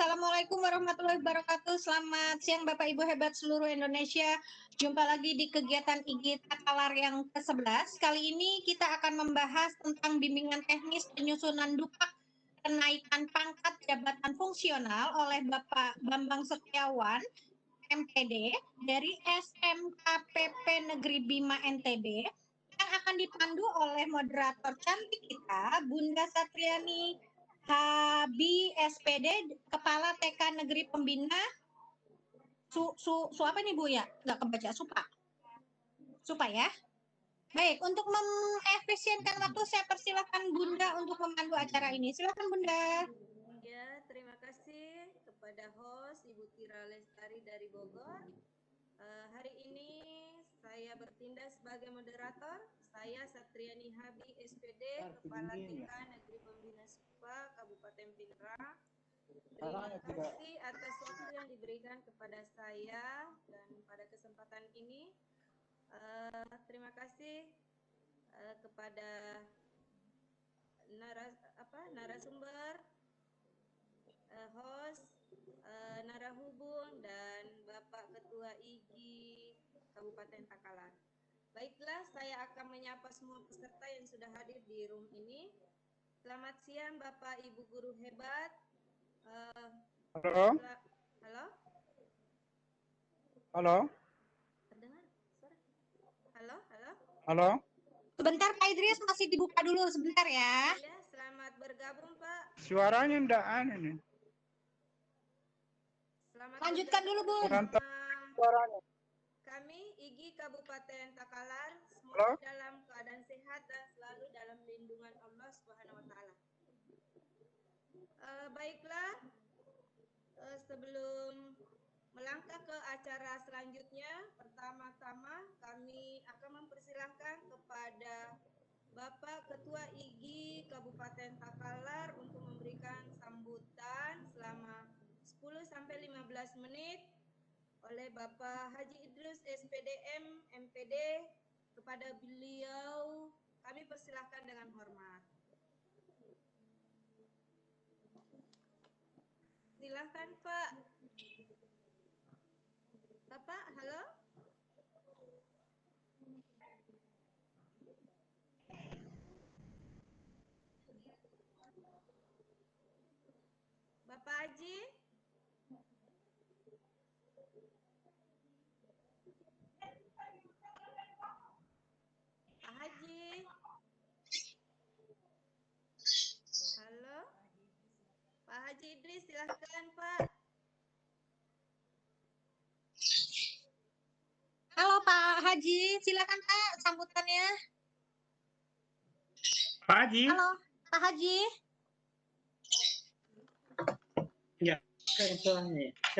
Assalamualaikum warahmatullahi wabarakatuh. Selamat siang Bapak Ibu hebat seluruh Indonesia. Jumpa lagi di kegiatan IG Takalar yang ke-11. Kali ini kita akan membahas tentang bimbingan teknis penyusunan dupak kenaikan pangkat jabatan fungsional oleh Bapak Bambang Setiawan, MPD, dari SMKPP Negeri Bima NTB, yang akan dipandu oleh moderator cantik kita, Bunda Satriani Habi SPD, Kepala TK Negeri Pembina apa nih Bu ya? Nggak kebaca, Supa ya. Baik, untuk mengefisienkan waktu saya persilahkan Bunda untuk memandu acara ini. Silakan Bunda. Ya, terima kasih kepada host Ibu Tira Lestari dari Bogor. Hari ini saya bertindak sebagai moderator. Saya Satriani Habi SPD, Kepala TK Negeri Pembina SUPA Kabupaten Pindrang. Terima kasih atas waktu yang diberikan kepada saya dan pada kesempatan ini. Terima kasih kepada narasumber, host, narahubung, dan Bapak Ketua IGI Kabupaten Takalar. Baiklah, saya akan menyapa semua peserta yang sudah hadir di room ini. Selamat siang Bapak Ibu guru hebat. Halo. Halo. Halo. Terdengar suara? Halo. Halo. Sebentar Pak Idris, masih dibuka dulu sebentar ya. Iya, selamat bergabung Pak. Suaranya enggak aneh nih. Selamat lanjutkan dulu Bu. Suaranya. Kami IGI Kabupaten Takalar semoga dalam keadaan sehat dan selalu dalam lindungan Allah Subhanahu wa taala. Baiklah, sebelum melangkah ke acara selanjutnya, pertama-tama kami akan mempersilahkan kepada Bapak Ketua IGI Kabupaten Takalar untuk memberikan sambutan selama 10-15 menit oleh Bapak Haji Idrus SPDM MPD. Kepada beliau kami persilahkan dengan hormat. Silahkan Pak. Bapak, halo. Bapak Haji. Pak Haji. Halo. Pak Haji Idris, silahkan Pak. Halo Pak Haji, silakan Pak sambutannya. Pak Haji. Halo Pak Haji. Ya, saya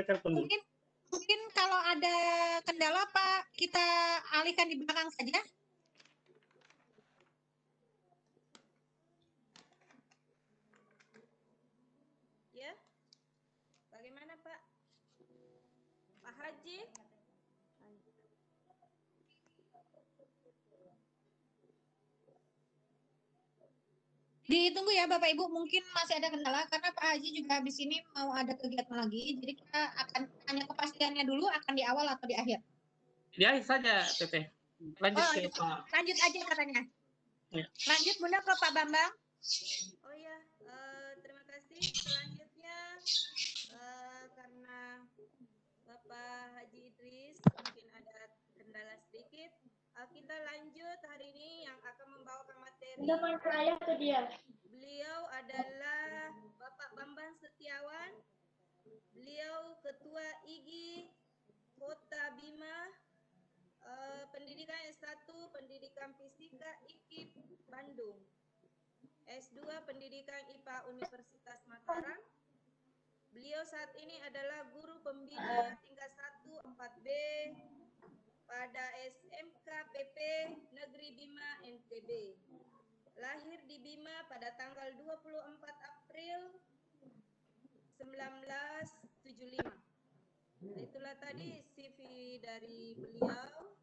telepon dulu. Mungkin kalau ada kendala Pak, kita alihkan di belakang saja. Ya, bagaimana Pak? Pak Haji? Ditunggu ya Bapak Ibu, mungkin masih ada kendala karena Pak Haji juga habis ini mau ada kegiatan lagi. Jadi kita akan tanya kepastiannya dulu, akan di awal atau di akhir? Di akhir saja, Teteh. Lanjut ke Pak. Lanjut aja katanya. Ya. Lanjut Bunda ke Pak Bambang. Oh ya, terima kasih. Selanjutnya karena Bapak Haji Idris mungkin ada kendala sedikit, kita lanjut hari ini yang akan membawakan materi. Beliau adalah Bapak Bambang Setiawan. Beliau Ketua IGI Kota Bima, pendidikan S1 Pendidikan Fisika IKIP Bandung, S2 Pendidikan IPA Universitas Mataram. Beliau saat ini adalah guru pembina tingkat 1 4B pada SMKPP Negeri Bima NTB. Lahir di Bima pada tanggal 24 April 1975. Nah, itulah tadi CV dari beliau.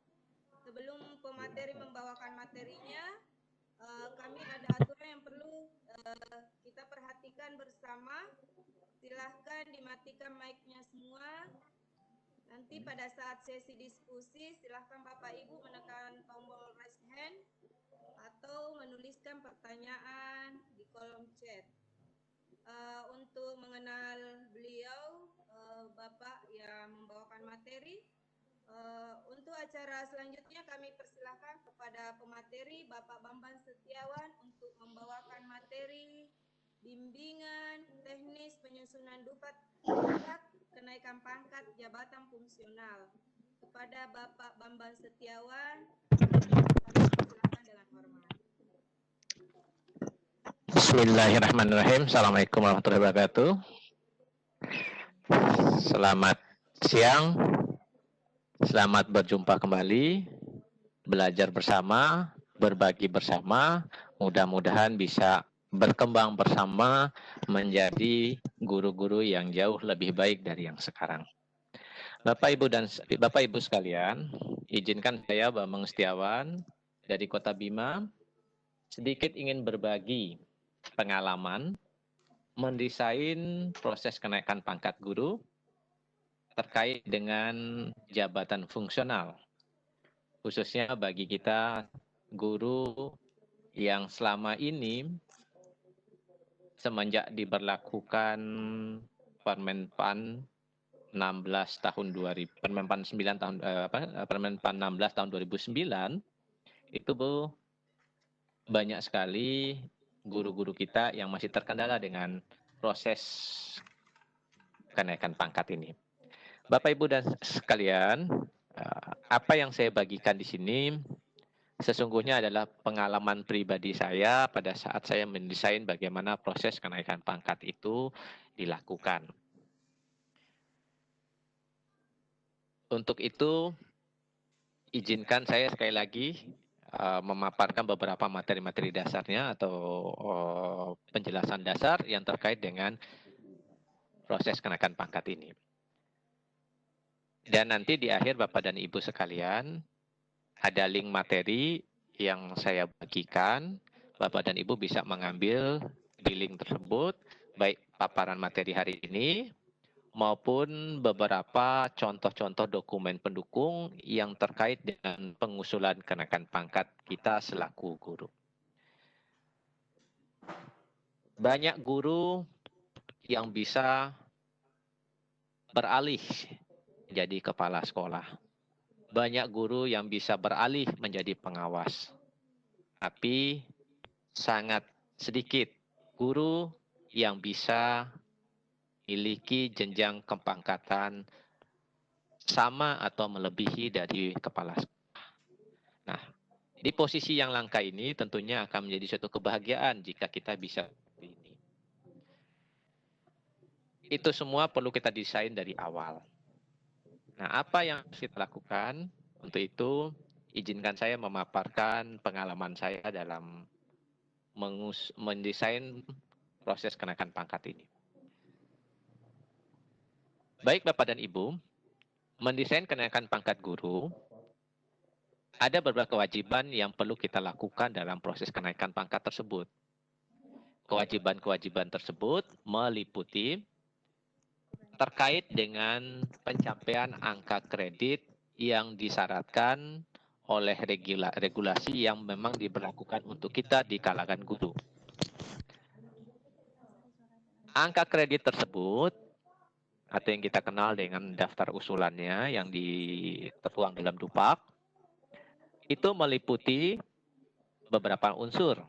Sebelum pemateri membawakan materinya, kami ada aturan yang perlu kita perhatikan bersama. Silahkan dimatikan mic-nya semua. Nanti pada saat sesi diskusi, silahkan Bapak Ibu menekan tombol raise hand atau menuliskan pertanyaan di kolom chat. Untuk mengenal beliau, Bapak yang membawakan materi, untuk acara selanjutnya kami persilahkan kepada pemateri Bapak Bambang Setiawan untuk membawakan materi bimbingan teknis penyusunan dupat kenaikan pangkat jabatan fungsional. Kepada Bapak Bambang Setiawan, kami persilahkan dengan hormat. Bismillahirrahmanirrahim. Assalamualaikum warahmatullahi wabarakatuh. Selamat siang. Selamat berjumpa kembali. Belajar bersama, berbagi bersama. Mudah-mudahan bisa berkembang bersama menjadi guru-guru yang jauh lebih baik dari yang sekarang. Bapak Ibu sekalian, izinkan saya Bambang Setiawan dari Kota Bima sedikit ingin berbagi pengalaman mendesain proses kenaikan pangkat guru terkait dengan jabatan fungsional, khususnya bagi kita guru yang selama ini semenjak diberlakukan Permenpan 16 tahun 2000, Permenpan 9 tahun Permenpan 16 tahun 2009 itu banyak sekali guru-guru kita yang masih terkendala dengan proses kenaikan pangkat ini. Bapak Ibu dan sekalian, apa yang saya bagikan di sini sesungguhnya adalah pengalaman pribadi saya pada saat saya mendesain bagaimana proses kenaikan pangkat itu dilakukan. Untuk itu, izinkan saya sekali lagi memaparkan beberapa materi-materi dasarnya atau penjelasan dasar yang terkait dengan proses kenaikan pangkat ini. Dan nanti di akhir Bapak dan Ibu sekalian, ada link materi yang saya bagikan. Bapak dan Ibu bisa mengambil di link tersebut, baik paparan materi hari ini, maupun beberapa contoh-contoh dokumen pendukung yang terkait dengan pengusulan kenaikan pangkat kita selaku guru. Banyak guru yang bisa beralih jadi kepala sekolah. Banyak guru yang bisa beralih menjadi pengawas. Tapi sangat sedikit guru yang bisa memiliki jenjang kepangkatan sama atau melebihi dari kepala sekolah. Nah, di posisi yang langka ini tentunya akan menjadi suatu kebahagiaan jika kita bisa seperti ini. Itu semua perlu kita desain dari awal. Nah, apa yang harus kita lakukan? Untuk itu, izinkan saya memaparkan pengalaman saya dalam mendesain proses kenaikan pangkat ini. Baik Bapak dan Ibu, mendesain kenaikan pangkat guru, ada beberapa kewajiban yang perlu kita lakukan dalam proses kenaikan pangkat tersebut. Kewajiban-kewajiban tersebut meliputi terkait dengan pencapaian angka kredit yang disyaratkan oleh regulasi yang memang diberlakukan untuk kita di kalangan guru. Angka kredit tersebut, atau yang kita kenal dengan daftar usulannya yang tertuang dalam Dupak, itu meliputi beberapa unsur.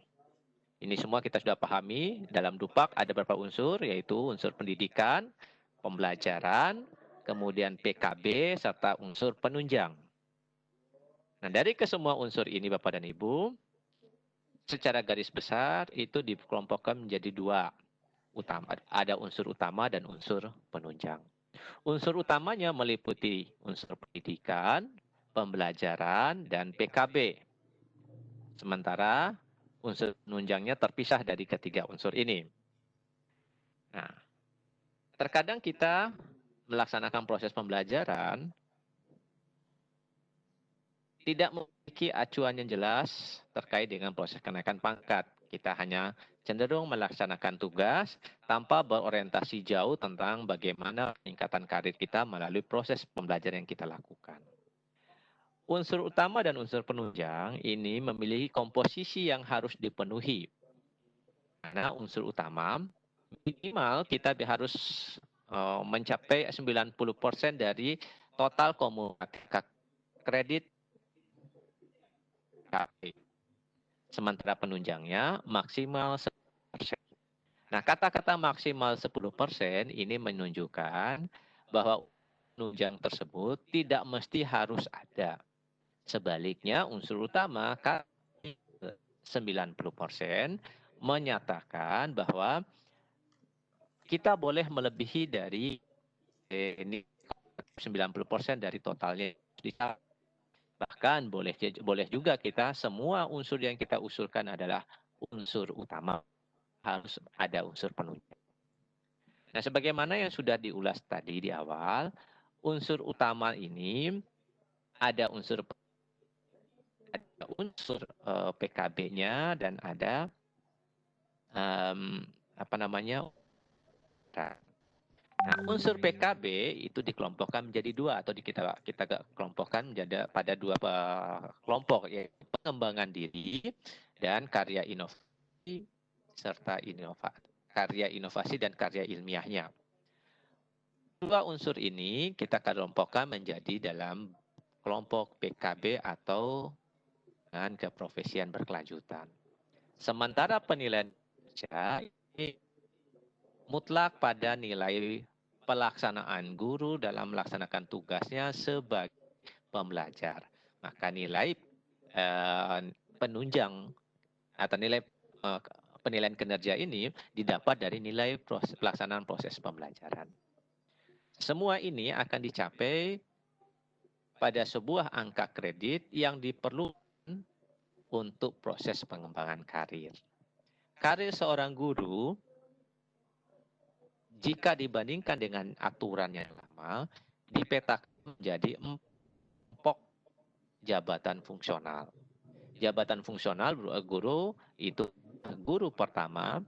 Ini semua kita sudah pahami, dalam Dupak ada beberapa unsur, yaitu unsur pendidikan, pembelajaran, kemudian PKB, serta unsur penunjang. Nah, dari kesemua unsur ini Bapak dan Ibu, secara garis besar itu dikelompokkan menjadi dua utama. Ada unsur utama dan unsur penunjang. Unsur utamanya meliputi unsur pendidikan, pembelajaran, dan PKB. Sementara unsur penunjangnya terpisah dari ketiga unsur ini. Nah, terkadang kita melaksanakan proses pembelajaran tidak memiliki acuan yang jelas terkait dengan proses kenaikan pangkat. Kita hanya cenderung melaksanakan tugas tanpa berorientasi jauh tentang bagaimana peningkatan karir kita melalui proses pembelajaran yang kita lakukan. Unsur utama dan unsur penunjang ini memiliki komposisi yang harus dipenuhi. Karena unsur utama, minimal kita harus mencapai 90% dari total kumulatif kredit KP. Sementara penunjangnya maksimal 10%. Nah, kata-kata maksimal 10% ini menunjukkan bahwa penunjang tersebut tidak mesti harus ada. Sebaliknya, unsur utama 90% menyatakan bahwa kita boleh melebihi dari ini 90% dari totalnya. Bahkan boleh juga kita semua unsur yang kita usulkan adalah unsur utama. Harus ada unsur penunjang. Nah, sebagaimana yang sudah diulas tadi di awal, unsur utama ini ada unsur PKB-nya dan ada Nah, unsur PKB itu dikelompokkan menjadi dua atau kita kelompokkan menjadi pada dua kelompok, yaitu pengembangan diri dan karya inovasi serta karya inovasi dan karya ilmiahnya. Dua unsur ini kita kelompokkan menjadi dalam kelompok PKB atau dengan keprofesian berkelanjutan. Sementara penilaian ini mutlak pada nilai pelaksanaan guru dalam melaksanakan tugasnya sebagai pembelajar. Maka nilai penunjang atau nilai penilaian kinerja ini didapat dari nilai pelaksanaan proses pembelajaran. Semua ini akan dicapai pada sebuah angka kredit yang diperlukan untuk proses pengembangan karir. Karir seorang guru jika dibandingkan dengan aturan yang lama, dipetakan menjadi 4 jabatan fungsional. Jabatan fungsional guru itu guru pertama.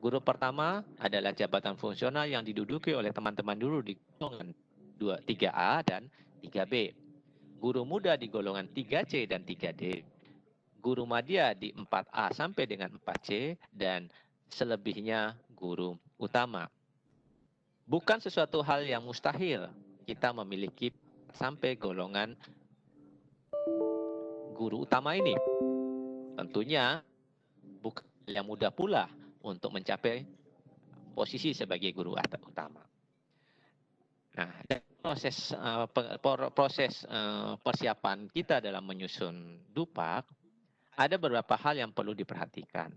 Guru pertama adalah jabatan fungsional yang diduduki oleh teman-teman dulu di golongan 3A dan 3B. Guru muda di golongan 3C dan 3D. Guru madya di 4A sampai dengan 4C dan selebihnya guru utama. Bukan sesuatu hal yang mustahil kita memiliki sampai golongan guru utama ini. Tentunya bukan yang mudah pula untuk mencapai posisi sebagai guru utama. Nah, proses persiapan kita dalam menyusun Dupak, ada beberapa hal yang perlu diperhatikan.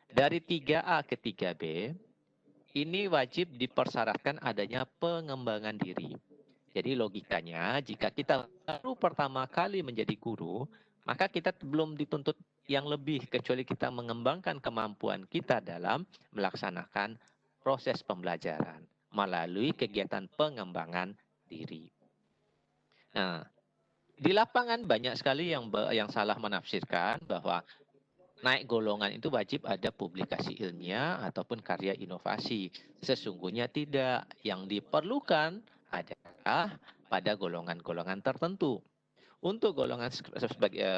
Dari 3A ke 3B, ini wajib dipersyaratkan adanya pengembangan diri. Jadi logikanya, jika kita baru pertama kali menjadi guru, maka kita belum dituntut yang lebih, kecuali kita mengembangkan kemampuan kita dalam melaksanakan proses pembelajaran melalui kegiatan pengembangan diri. Nah, di lapangan banyak sekali yang salah menafsirkan bahwa naik golongan itu wajib ada publikasi ilmiah ataupun karya inovasi. Sesungguhnya tidak. Yang diperlukan adalah pada golongan-golongan tertentu. Untuk golongan,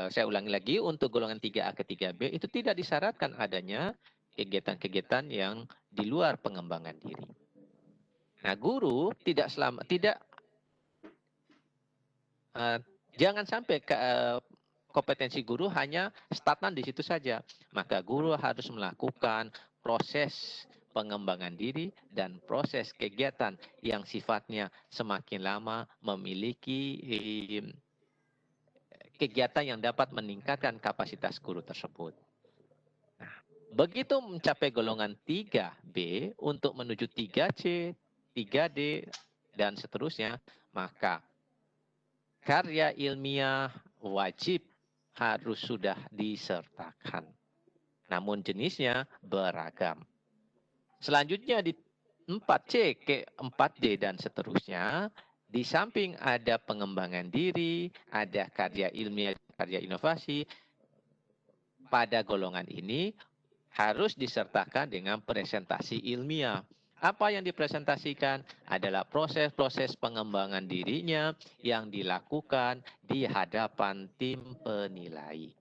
saya ulangi lagi, untuk golongan 3A ke 3B itu tidak disyaratkan adanya kegiatan-kegiatan yang di luar pengembangan diri. Nah, guru jangan sampai kompetensi guru hanya stagnan di situ saja. Maka guru harus melakukan proses pengembangan diri dan proses kegiatan yang sifatnya semakin lama memiliki kegiatan yang dapat meningkatkan kapasitas guru tersebut. Nah, begitu mencapai golongan 3B untuk menuju 3C, 3D, dan seterusnya, maka karya ilmiah wajib harus sudah disertakan. Namun jenisnya beragam. Selanjutnya di 4C ke 4D dan seterusnya, di samping ada pengembangan diri, ada karya ilmiah, karya inovasi, pada golongan ini harus disertakan dengan presentasi ilmiah. Apa yang dipresentasikan adalah proses-proses pengembangan dirinya yang dilakukan di hadapan tim penilai.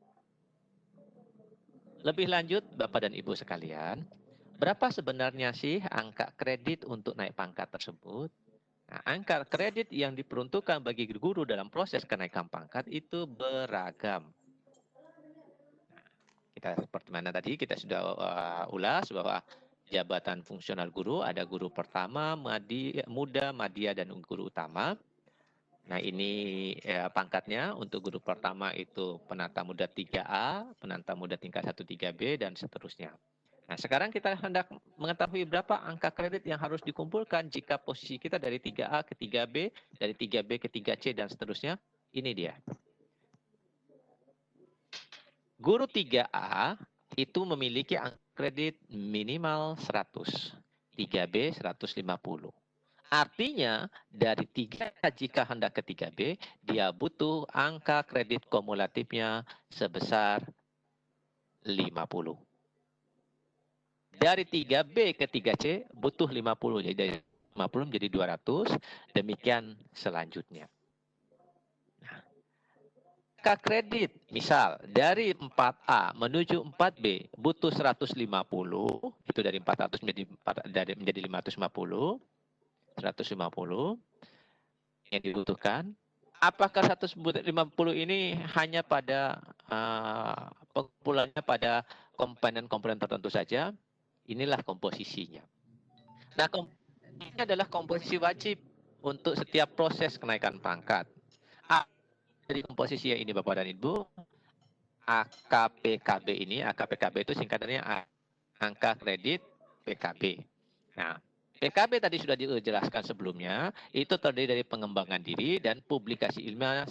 Lebih lanjut, Bapak dan Ibu sekalian, berapa sebenarnya sih angka kredit untuk naik pangkat tersebut? Nah, angka kredit yang diperuntukkan bagi guru dalam proses kenaikan pangkat itu beragam. Kita seperti mana tadi kita sudah ulas bahwa jabatan fungsional guru ada guru pertama, muda, madya, dan guru utama. Nah ini pangkatnya untuk guru pertama itu penata muda 3A, penata muda tingkat 1 3B, dan seterusnya. Nah sekarang kita hendak mengetahui berapa angka kredit yang harus dikumpulkan jika posisi kita dari 3A ke 3B, dari 3B ke 3C, dan seterusnya. Ini dia. Guru 3A itu memiliki angka kredit minimal 100, 3B 150. Artinya dari 3 jika hendak ke 3B, dia butuh angka kredit kumulatifnya sebesar 50. Dari 3B ke 3C butuh 50, jadi dari 50 menjadi 200, demikian selanjutnya. Angka kredit, misal dari 4A menuju 4B butuh 150, itu dari 400 menjadi 550, 150 yang dibutuhkan. Apakah 150 ini hanya pada pengumpulannya pada komponen-komponen tertentu saja? Inilah komposisinya. Nah, komposisinya adalah komposisi wajib untuk setiap proses kenaikan pangkat. Dari komposisi yang ini Bapak dan Ibu, AKPKB ini, AKPKB itu singkatannya angka kredit PKB. Nah, PKB tadi sudah dijelaskan sebelumnya, itu terdiri dari pengembangan diri dan publikasi ilmiah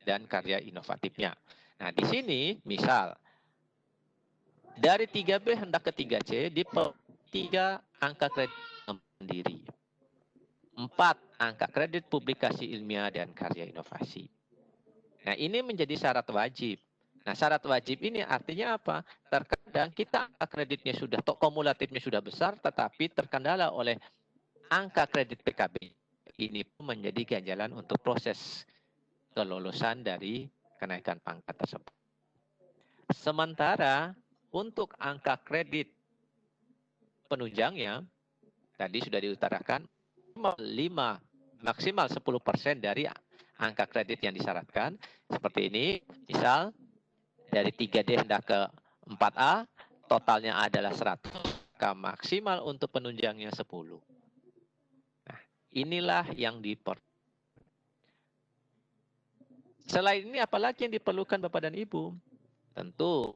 dan karya inovatifnya. Nah, di sini misal dari 3B hendak ke 3C di 3 angka kredit pengembangan diri, 4 angka kredit publikasi ilmiah dan karya inovasi. Nah, ini menjadi syarat wajib. Nah, syarat wajib ini artinya apa? Terkadang kita angka kreditnya sudah, kumulatifnya sudah besar, tetapi terkendala oleh angka kredit PKB. Ini pun menjadi ganjalan untuk proses kelulusan dari kenaikan pangkat tersebut. Sementara untuk angka kredit penunjangnya, tadi sudah diutarakan, maksimal 10% dari angka kredit yang disyaratkan. Seperti ini, misal dari 3D hendak ke 4A, totalnya adalah 100, maka maksimal untuk penunjangnya 10. Nah, inilah yang diperlukan. Selain ini, apalagi yang diperlukan Bapak dan Ibu? Tentu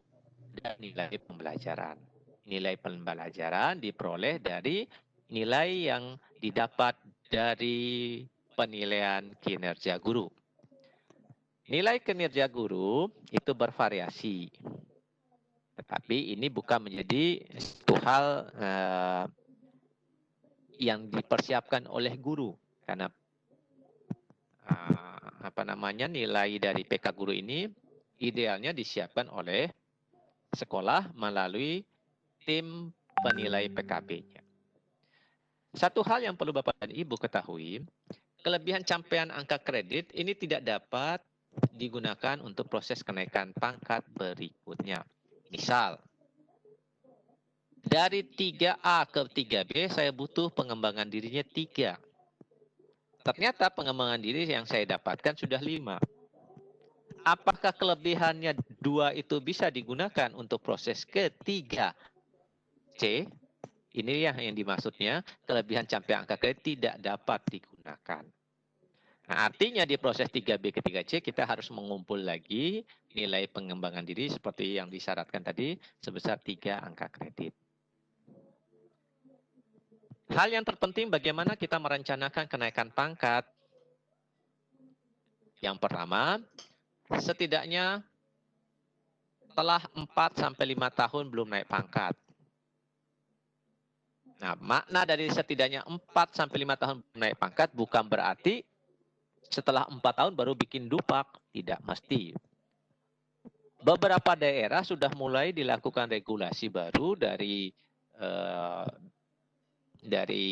nilai pembelajaran. Nilai pembelajaran diperoleh dari nilai yang didapat dari penilaian kinerja guru. Nilai kinerja guru itu bervariasi. Tetapi ini bukan menjadi satu hal yang dipersiapkan oleh guru. Karena nilai dari PK guru ini idealnya disiapkan oleh sekolah melalui tim penilai PKB-nya. Satu hal yang perlu Bapak dan Ibu ketahui, kelebihan capaian angka kredit ini tidak dapat digunakan untuk proses kenaikan pangkat berikutnya. Misal, dari 3A ke 3B saya butuh pengembangan dirinya 3. Ternyata pengembangan diri yang saya dapatkan sudah 5. Apakah kelebihannya 2 itu bisa digunakan untuk proses ke 3C? Ini yang dimaksudnya kelebihan capaian angka kredit tidak dapat digunakan. Nah, artinya di proses 3B ke 3C kita harus mengumpul lagi nilai pengembangan diri seperti yang disyaratkan tadi sebesar 3 angka kredit. Hal yang terpenting bagaimana kita merencanakan kenaikan pangkat. Yang pertama, setidaknya setelah 4-5 tahun belum naik pangkat. Nah, makna dari setidaknya 4-5 tahun belum naik pangkat bukan berarti setelah 4 tahun baru bikin dupak. Tidak mesti. beberapa daerah sudah mulai dilakukan regulasi baru eh, dari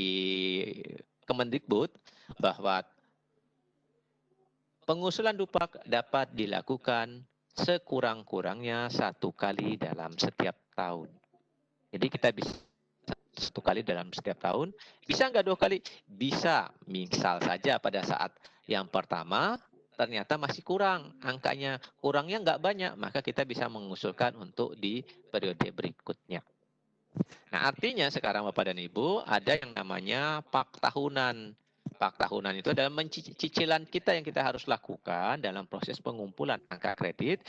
Kemendikbud bahwa pengusulan dupak dapat dilakukan sekurang-kurangnya 1 kali dalam setiap tahun. Jadi kita bisa 1 kali dalam setiap tahun. Bisa nggak 2 kali? Bisa. Misal saja pada saat yang pertama ternyata masih kurang. Angkanya kurangnya nggak banyak. Maka kita bisa mengusulkan untuk di periode berikutnya. Nah, artinya sekarang Bapak dan Ibu ada yang namanya pak tahunan. Pak tahunan itu adalah cicilan kita yang kita harus lakukan dalam proses pengumpulan angka kredit.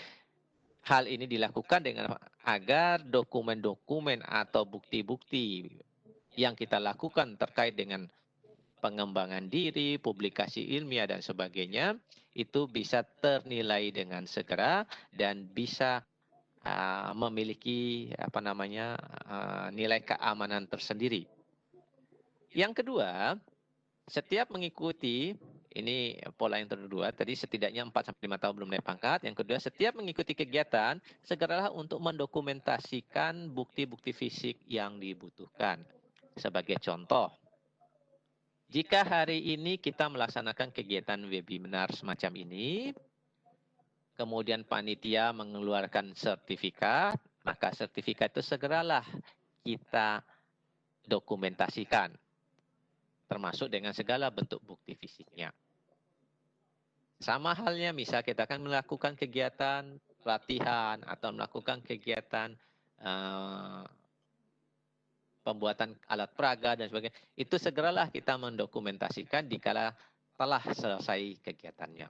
Hal ini dilakukan dengan agar dokumen-dokumen atau bukti-bukti yang kita lakukan terkait dengan pengembangan diri, publikasi ilmiah dan sebagainya itu bisa ternilai dengan segera dan bisa memiliki nilai keamanan tersendiri. Yang kedua, setiap mengikuti ini pola yang kedua tadi setidaknya 4 sampai 5 tahun belum naik pangkat. Yang kedua, setiap mengikuti kegiatan segeralah untuk mendokumentasikan bukti-bukti fisik yang dibutuhkan. Sebagai contoh, jika hari ini kita melaksanakan kegiatan webinar semacam ini, kemudian panitia mengeluarkan sertifikat, maka sertifikat itu segeralah kita dokumentasikan, termasuk dengan segala bentuk bukti fisiknya. Sama halnya misal kita akan melakukan kegiatan pelatihan atau melakukan kegiatan pembuatan alat peraga dan sebagainya, itu segeralah kita mendokumentasikan dikala telah selesai kegiatannya.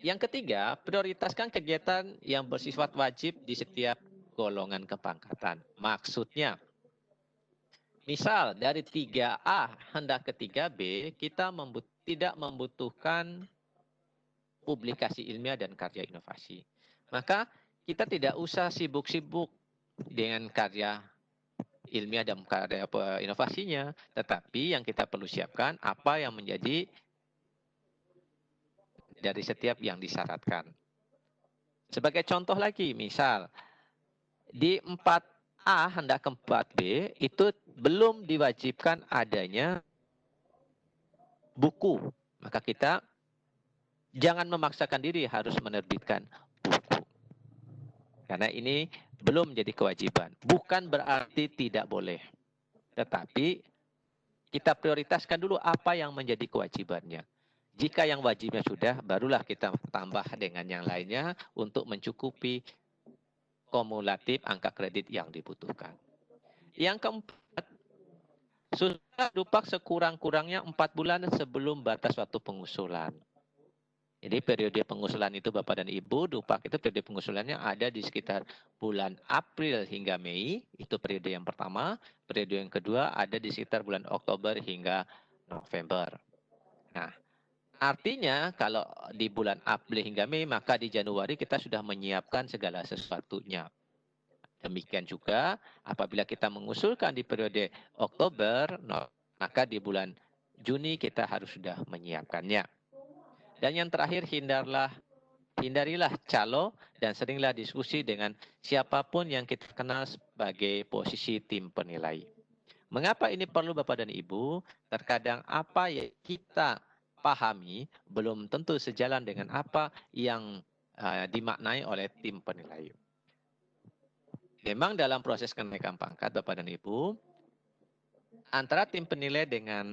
Yang ketiga, prioritaskan kegiatan yang bersifat wajib di setiap golongan kepangkatan. Maksudnya, misal dari 3A hendak ke 3B, kita tidak membutuhkan publikasi ilmiah dan karya inovasi. Maka kita tidak usah sibuk-sibuk dengan karya ilmiah dan karya inovasinya, tetapi yang kita perlu siapkan apa yang menjadi dari setiap yang disyaratkan. Sebagai contoh lagi, misal di 4A hendak ke 4B itu belum diwajibkan adanya buku. Maka kita jangan memaksakan diri harus menerbitkan buku. Karena ini belum menjadi kewajiban. Bukan berarti tidak boleh. Tetapi kita prioritaskan dulu apa yang menjadi kewajibannya. Jika yang wajibnya sudah, barulah kita tambah dengan yang lainnya untuk mencukupi kumulatif angka kredit yang dibutuhkan. Yang keempat, sudah dupak sekurang-kurangnya 4 bulan sebelum batas waktu pengusulan. Jadi periode pengusulan itu Bapak dan Ibu, dupak itu periode pengusulannya ada di sekitar bulan April hingga Mei, itu periode yang pertama. Periode yang kedua ada di sekitar bulan Oktober hingga November. Nah, artinya kalau di bulan April hingga Mei, maka di Januari kita sudah menyiapkan segala sesuatunya. Demikian juga apabila kita mengusulkan di periode Oktober, maka di bulan Juni kita harus sudah menyiapkannya. Dan yang terakhir, hindarilah calo dan seringlah diskusi dengan siapapun yang kita kenal sebagai posisi tim penilai. Mengapa ini perlu Bapak dan Ibu? Terkadang apa yang kita pahami belum tentu sejalan dengan apa yang dimaknai oleh tim penilai. Memang dalam proses kenaikan pangkat Bapak dan Ibu, antara tim penilai dengan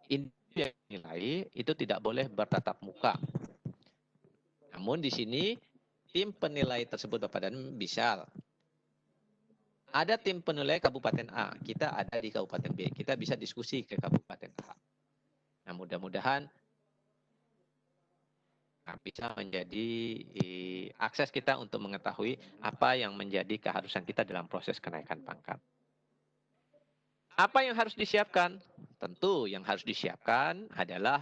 individu yang dinilai itu tidak boleh bertatap muka. Namun di sini tim penilai tersebut Bapak dan misal ada tim penilai Kabupaten A, kita ada di Kabupaten B, kita bisa diskusi ke Kabupaten A. Nah, mudah-mudahan bisa menjadi akses kita untuk mengetahui apa yang menjadi keharusan kita dalam proses kenaikan pangkat. Apa yang harus disiapkan? Tentu yang harus disiapkan adalah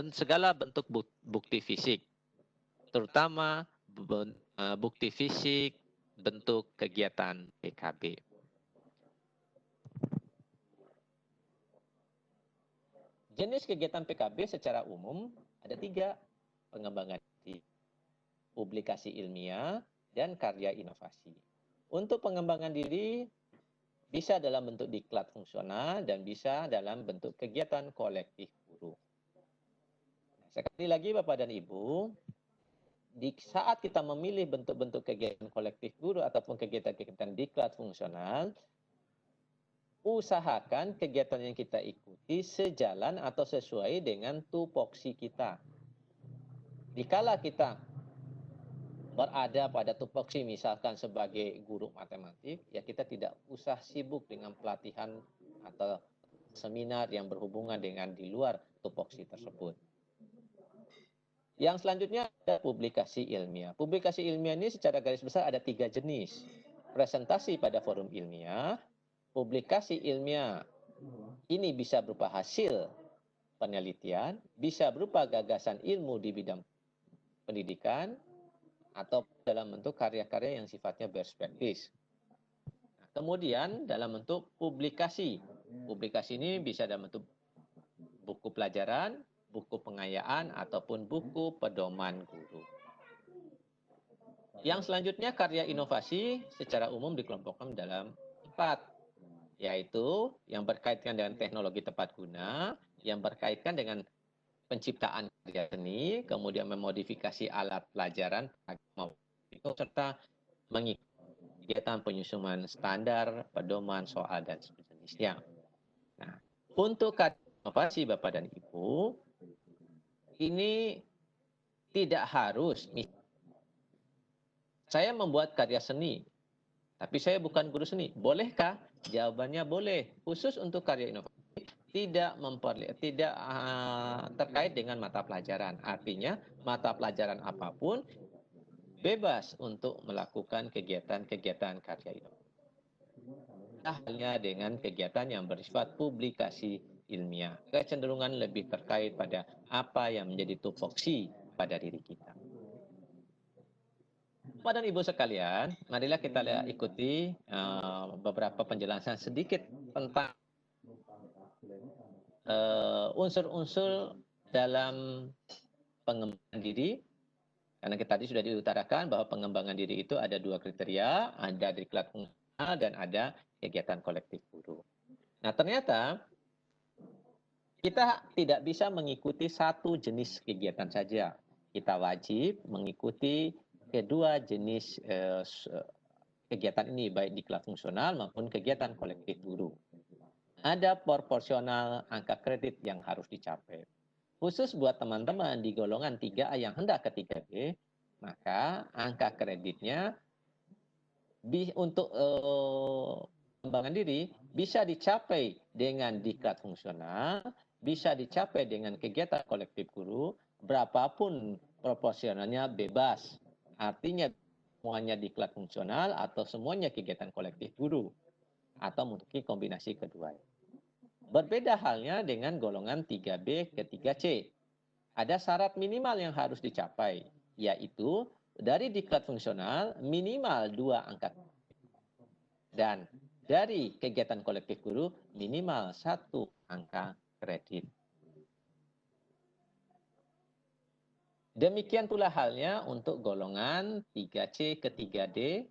segala bentuk bukti fisik, terutama bukti fisik bentuk kegiatan PKB. Jenis kegiatan PKB secara umum ada 3, pengembangan diri, publikasi ilmiah, dan karya inovasi. Untuk pengembangan diri bisa dalam bentuk diklat fungsional dan bisa dalam bentuk kegiatan kolektif guru. Sekali lagi Bapak dan Ibu, di saat kita memilih bentuk-bentuk kegiatan kolektif guru ataupun kegiatan-kegiatan diklat fungsional, usahakan kegiatan yang kita ikuti sejalan atau sesuai dengan tupoksi kita. Dikala kita berada pada tupoksi misalkan sebagai guru matematik, ya kita tidak usah sibuk dengan pelatihan atau seminar yang berhubungan dengan di luar tupoksi tersebut. Yang selanjutnya ada publikasi ilmiah. Publikasi ilmiah ini secara garis besar ada 3 jenis. Presentasi pada forum ilmiah, publikasi ilmiah ini bisa berupa hasil penelitian, bisa berupa gagasan ilmu di bidang pendidikan, atau dalam bentuk karya-karya yang sifatnya perspektif. Kemudian dalam bentuk publikasi. Publikasi ini bisa dalam bentuk buku pelajaran, buku pengayaan, ataupun buku pedoman guru. Yang selanjutnya karya inovasi secara umum dikelompokkan dalam 4, yaitu yang berkaitan dengan teknologi tepat guna, yang berkaitan dengan penciptaan karya seni, kemudian memodifikasi alat pelajaran, serta mengikuti kegiatan penyusunan standar, pedoman, soal, dan sejenisnya. Nah, untuk karya inovasi Bapak dan Ibu, ini tidak harus. Saya membuat karya seni, tapi saya bukan guru seni. Bolehkah? Jawabannya boleh. Khusus untuk karya inovasi tidak terkait dengan mata pelajaran. Artinya mata pelajaran apapun bebas untuk melakukan kegiatan-kegiatan karya inovasi. Hanya dengan kegiatan yang bersifat publikasi ilmiah. Kecenderungan lebih terkait pada apa yang menjadi tupoksi pada diri kita. Bapak dan Ibu sekalian, marilah kita ikuti beberapa penjelasan sedikit tentang unsur-unsur dalam pengembangan diri. Karena kita tadi sudah diutarakan bahwa pengembangan diri itu ada 2 kriteria, ada diklat fungsional dan ada kegiatan kolektif guru. Nah, ternyata kita tidak bisa mengikuti satu jenis kegiatan saja. Kita wajib mengikuti kedua jenis kegiatan ini, baik diklat fungsional maupun kegiatan kolektif guru. Ada proporsional angka kredit yang harus dicapai. Khusus buat teman-teman di golongan 3A yang hendak ke 3B, maka angka kreditnya untuk pengembangan diri bisa dicapai dengan diklat fungsional, bisa dicapai dengan kegiatan kolektif guru, berapapun proporsionalnya bebas. Artinya semuanya diklat fungsional atau semuanya kegiatan kolektif guru, atau mungkin kombinasi kedua. Berbeda halnya dengan golongan 3B ke 3C. Ada syarat minimal yang harus dicapai, yaitu dari diklat fungsional minimal 2 angka dan dari kegiatan kolektif guru minimal 1 angka kredit. Demikian pula halnya untuk golongan 3C ke 3D,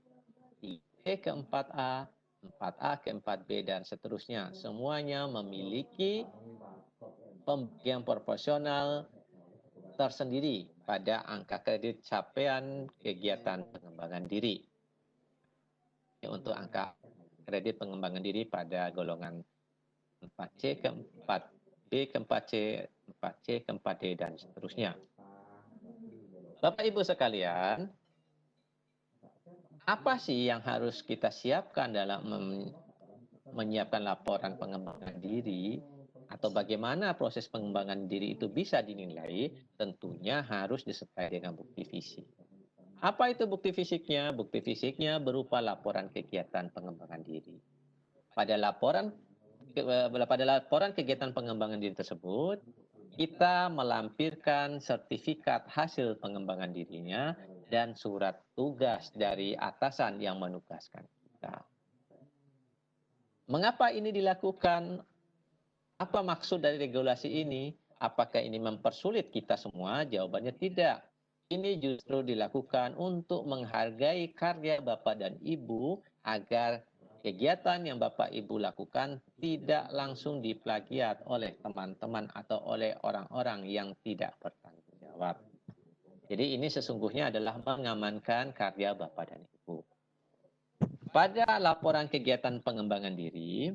3D ke 4A, 4A ke 4B, dan seterusnya. Semuanya memiliki pembagian proporsional tersendiri pada angka kredit capaian kegiatan pengembangan diri. Untuk angka kredit pengembangan diri pada golongan 4C ke 4B ke 4C, 4C ke 4D, dan seterusnya. Bapak Ibu sekalian, apa sih yang harus kita siapkan dalam menyiapkan laporan pengembangan diri, atau bagaimana proses pengembangan diri itu bisa dinilai? Tentunya harus disertai dengan bukti fisik. Apa itu bukti fisiknya? Bukti fisiknya berupa laporan kegiatan pengembangan diri. Pada laporan kegiatan pengembangan diri tersebut, kita melampirkan sertifikat hasil pengembangan dirinya dan surat tugas dari atasan yang menugaskan kita. Mengapa ini dilakukan? Apa maksud dari regulasi ini? Apakah ini mempersulit kita semua? Jawabannya tidak. ini justru dilakukan untuk menghargai karya Bapak dan Ibu agar kegiatan yang Bapak Ibu lakukan tidak langsung diplagiat oleh teman-teman atau oleh orang-orang yang tidak bertanggung jawab. Jadi ini sesungguhnya adalah mengamankan karya Bapak dan Ibu. Pada laporan kegiatan pengembangan diri,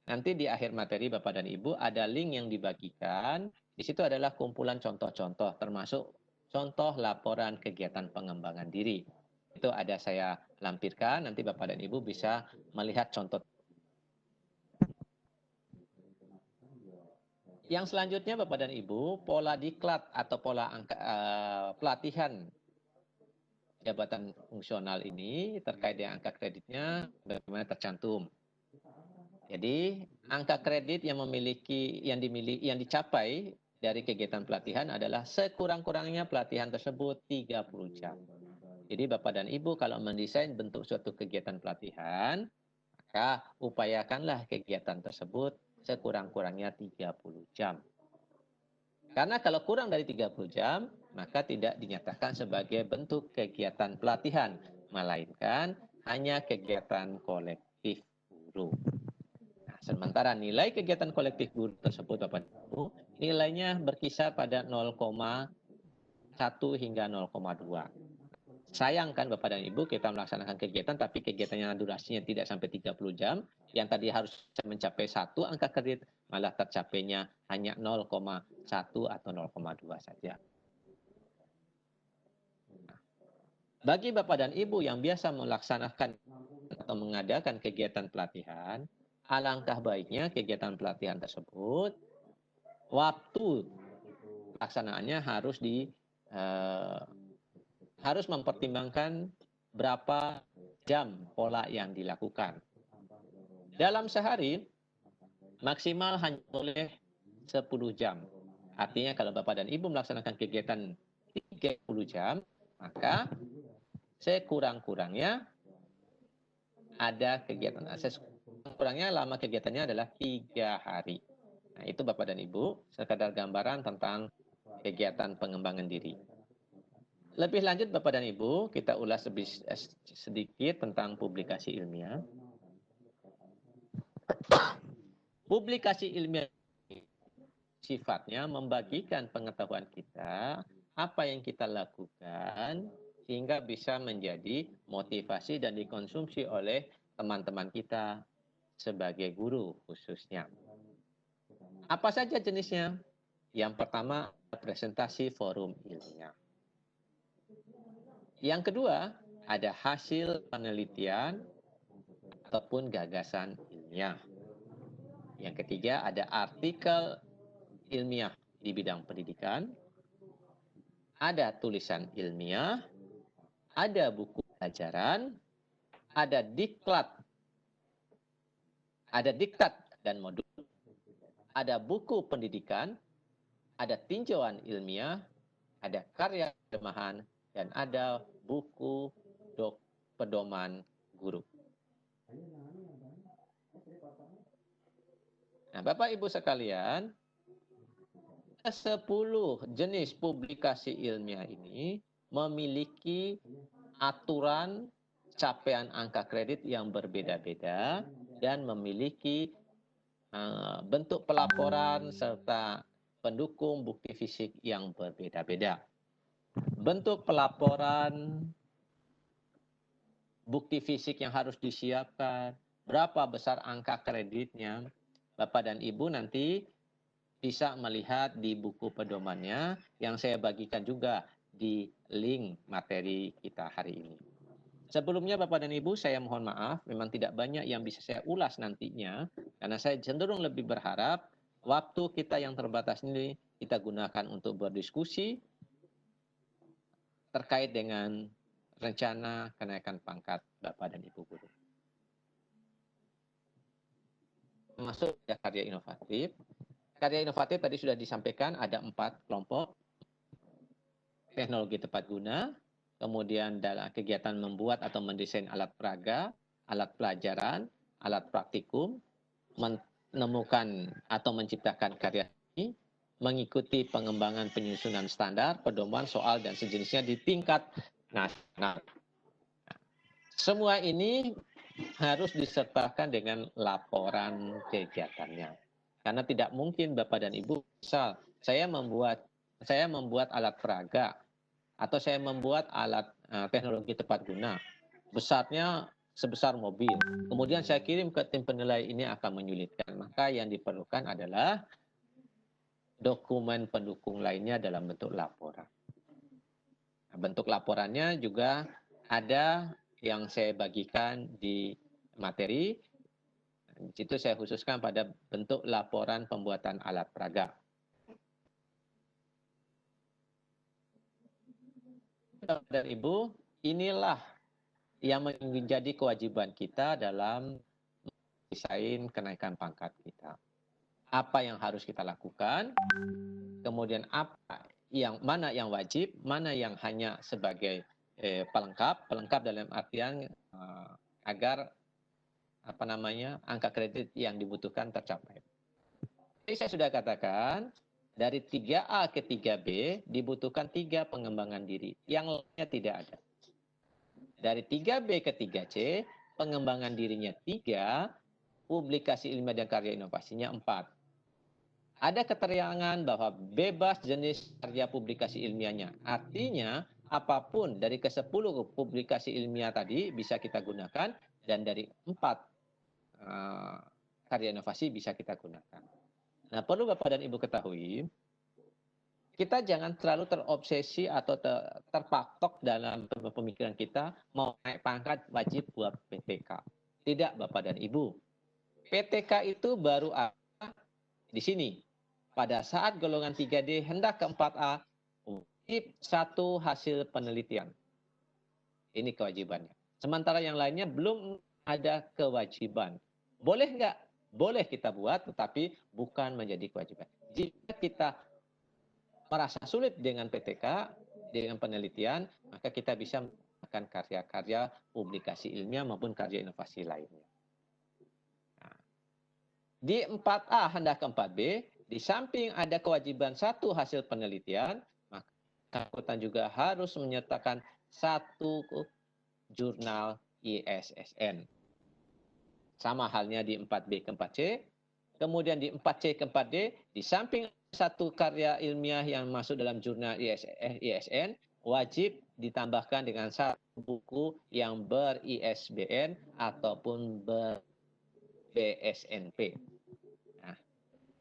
nanti di akhir materi Bapak dan Ibu ada link yang dibagikan. Di situ adalah kumpulan contoh-contoh termasuk contoh laporan kegiatan pengembangan diri. Itu ada saya lampirkan, nanti Bapak dan Ibu bisa melihat contoh. Yang selanjutnya Bapak dan Ibu, pola diklat atau pola pelatihan jabatan fungsional ini terkait dengan angka kreditnya bagaimana tercantum. Jadi angka kredit yang dicapai dari kegiatan pelatihan adalah sekurang-kurangnya pelatihan tersebut 30 jam. Jadi Bapak dan Ibu kalau mendesain bentuk suatu kegiatan pelatihan, maka upayakanlah kegiatan tersebut sekurang-kurangnya 30 jam. Karena kalau kurang dari 30 jam, maka tidak dinyatakan sebagai bentuk kegiatan pelatihan, melainkan hanya kegiatan kolektif guru. Nah, sementara nilai kegiatan kolektif guru tersebut, Bapak Ibu, nilainya berkisar pada 0,1 hingga 0,2. Sayangkan Bapak dan Ibu kita melaksanakan kegiatan tapi kegiatannya durasinya tidak sampai 30 jam, yang tadi harus mencapai 1 angka kredit malah tercapainya hanya 0,1 atau 0,2 saja. Bagi Bapak dan Ibu yang biasa melaksanakan atau mengadakan kegiatan pelatihan, alangkah baiknya kegiatan pelatihan tersebut waktu pelaksanaannya harus mempertimbangkan berapa jam pola yang dilakukan. Dalam sehari, maksimal hanya boleh 10 jam. Artinya kalau Bapak dan Ibu melaksanakan kegiatan 30 jam, maka sekurang-kurangnya ada kegiatan. Sekurang-kurangnya lama kegiatannya adalah 3 hari. Nah, itu Bapak dan Ibu, sekadar gambaran tentang kegiatan pengembangan diri. Lebih lanjut Bapak dan Ibu, kita ulas sedikit tentang publikasi ilmiah. Publikasi ilmiah sifatnya membagikan pengetahuan kita, apa yang kita lakukan, sehingga bisa menjadi motivasi dan dikonsumsi oleh teman-teman kita sebagai guru khususnya. Apa saja jenisnya? Yang pertama, presentasi forum ilmiah. Yang kedua, ada hasil penelitian ataupun gagasan ilmiah. Yang ketiga, ada artikel ilmiah di bidang pendidikan. Ada tulisan ilmiah, ada buku pelajaran, ada diklat, ada diktat dan modul, ada buku pendidikan, ada tinjauan ilmiah, ada karya terjemahan, dan ada buku pedoman guru. Nah, Bapak Ibu sekalian, 10 jenis publikasi ilmiah ini memiliki aturan capaian angka kredit yang berbeda-beda dan memiliki bentuk pelaporan serta pendukung bukti fisik yang berbeda-beda. Bentuk pelaporan bukti fisik yang harus disiapkan, berapa besar angka kreditnya, Bapak dan Ibu nanti bisa melihat di buku pedomannya yang saya bagikan juga di link materi kita hari ini. Sebelumnya Bapak dan Ibu, saya mohon maaf, memang tidak banyak yang bisa saya ulas nantinya, karena saya cenderung lebih berharap waktu kita yang terbatas ini kita gunakan untuk berdiskusi terkait dengan rencana kenaikan pangkat Bapak dan Ibu guru. Masuk ke karya inovatif. Karya inovatif tadi sudah disampaikan ada 4 kelompok. Teknologi tepat guna, kemudian dalam kegiatan membuat atau mendesain alat peraga, alat pelajaran, alat praktikum, menemukan atau menciptakan karya seni, mengikuti pengembangan penyusunan standar, pedoman, soal, dan sejenisnya di tingkat nasional. Semua ini harus disertakan dengan laporan kegiatannya. Karena tidak mungkin Bapak dan Ibu, misal saya membuat alat peraga atau saya membuat alat teknologi tepat guna, besarnya sebesar mobil. Kemudian saya kirim ke tim penilai, ini akan menyulitkan. Maka yang diperlukan adalah dokumen pendukung lainnya dalam bentuk laporan. Nah, bentuk laporannya juga ada yang saya bagikan di materi. Di situ saya khususkan pada bentuk laporan pembuatan alat peraga. Bapak dan Ibu, inilah yang menjadi kewajiban kita dalam mendesain kenaikan pangkat kita. Apa yang harus kita lakukan, kemudian mana yang wajib, mana yang hanya sebagai pelengkap dalam artian agar angka kredit yang dibutuhkan tercapai. Jadi saya sudah katakan, dari 3A ke 3B dibutuhkan 3 pengembangan diri, yang lainnya tidak ada. Dari 3B ke 3C, pengembangan dirinya 3, publikasi ilmiah dan karya inovasinya 4. Ada keterangan bahwa bebas jenis karya publikasi ilmiahnya. Artinya, apapun dari ke-10 publikasi ilmiah tadi bisa kita gunakan, dan dari 4 karya inovasi bisa kita gunakan. Nah, perlu Bapak dan Ibu ketahui, kita jangan terlalu terobsesi atau terpatok dalam pemikiran kita mau naik pangkat wajib buat PTK. Tidak Bapak dan Ibu. PTK itu baru ada di sini. Pada saat golongan 3D hendak ke 4A, wajib 1 hasil penelitian. Ini kewajibannya. Sementara yang lainnya belum ada kewajiban. Boleh nggak? Boleh kita buat, tetapi bukan menjadi kewajiban. Jika kita merasa sulit dengan PTK, dengan penelitian, maka kita bisa melakukan karya-karya publikasi ilmiah maupun karya inovasi lainnya. Nah, di 4A hendak ke 4B, di samping ada kewajiban 1 hasil penelitian, maka bersangkutan juga harus menyertakan 1 jurnal ISSN. Sama halnya di 4B ke 4C. Kemudian di 4C ke 4D, di samping 1 karya ilmiah yang masuk dalam jurnal ISSN, wajib ditambahkan dengan 1 buku yang ber-ISBN ataupun ber-BSNP. Nah,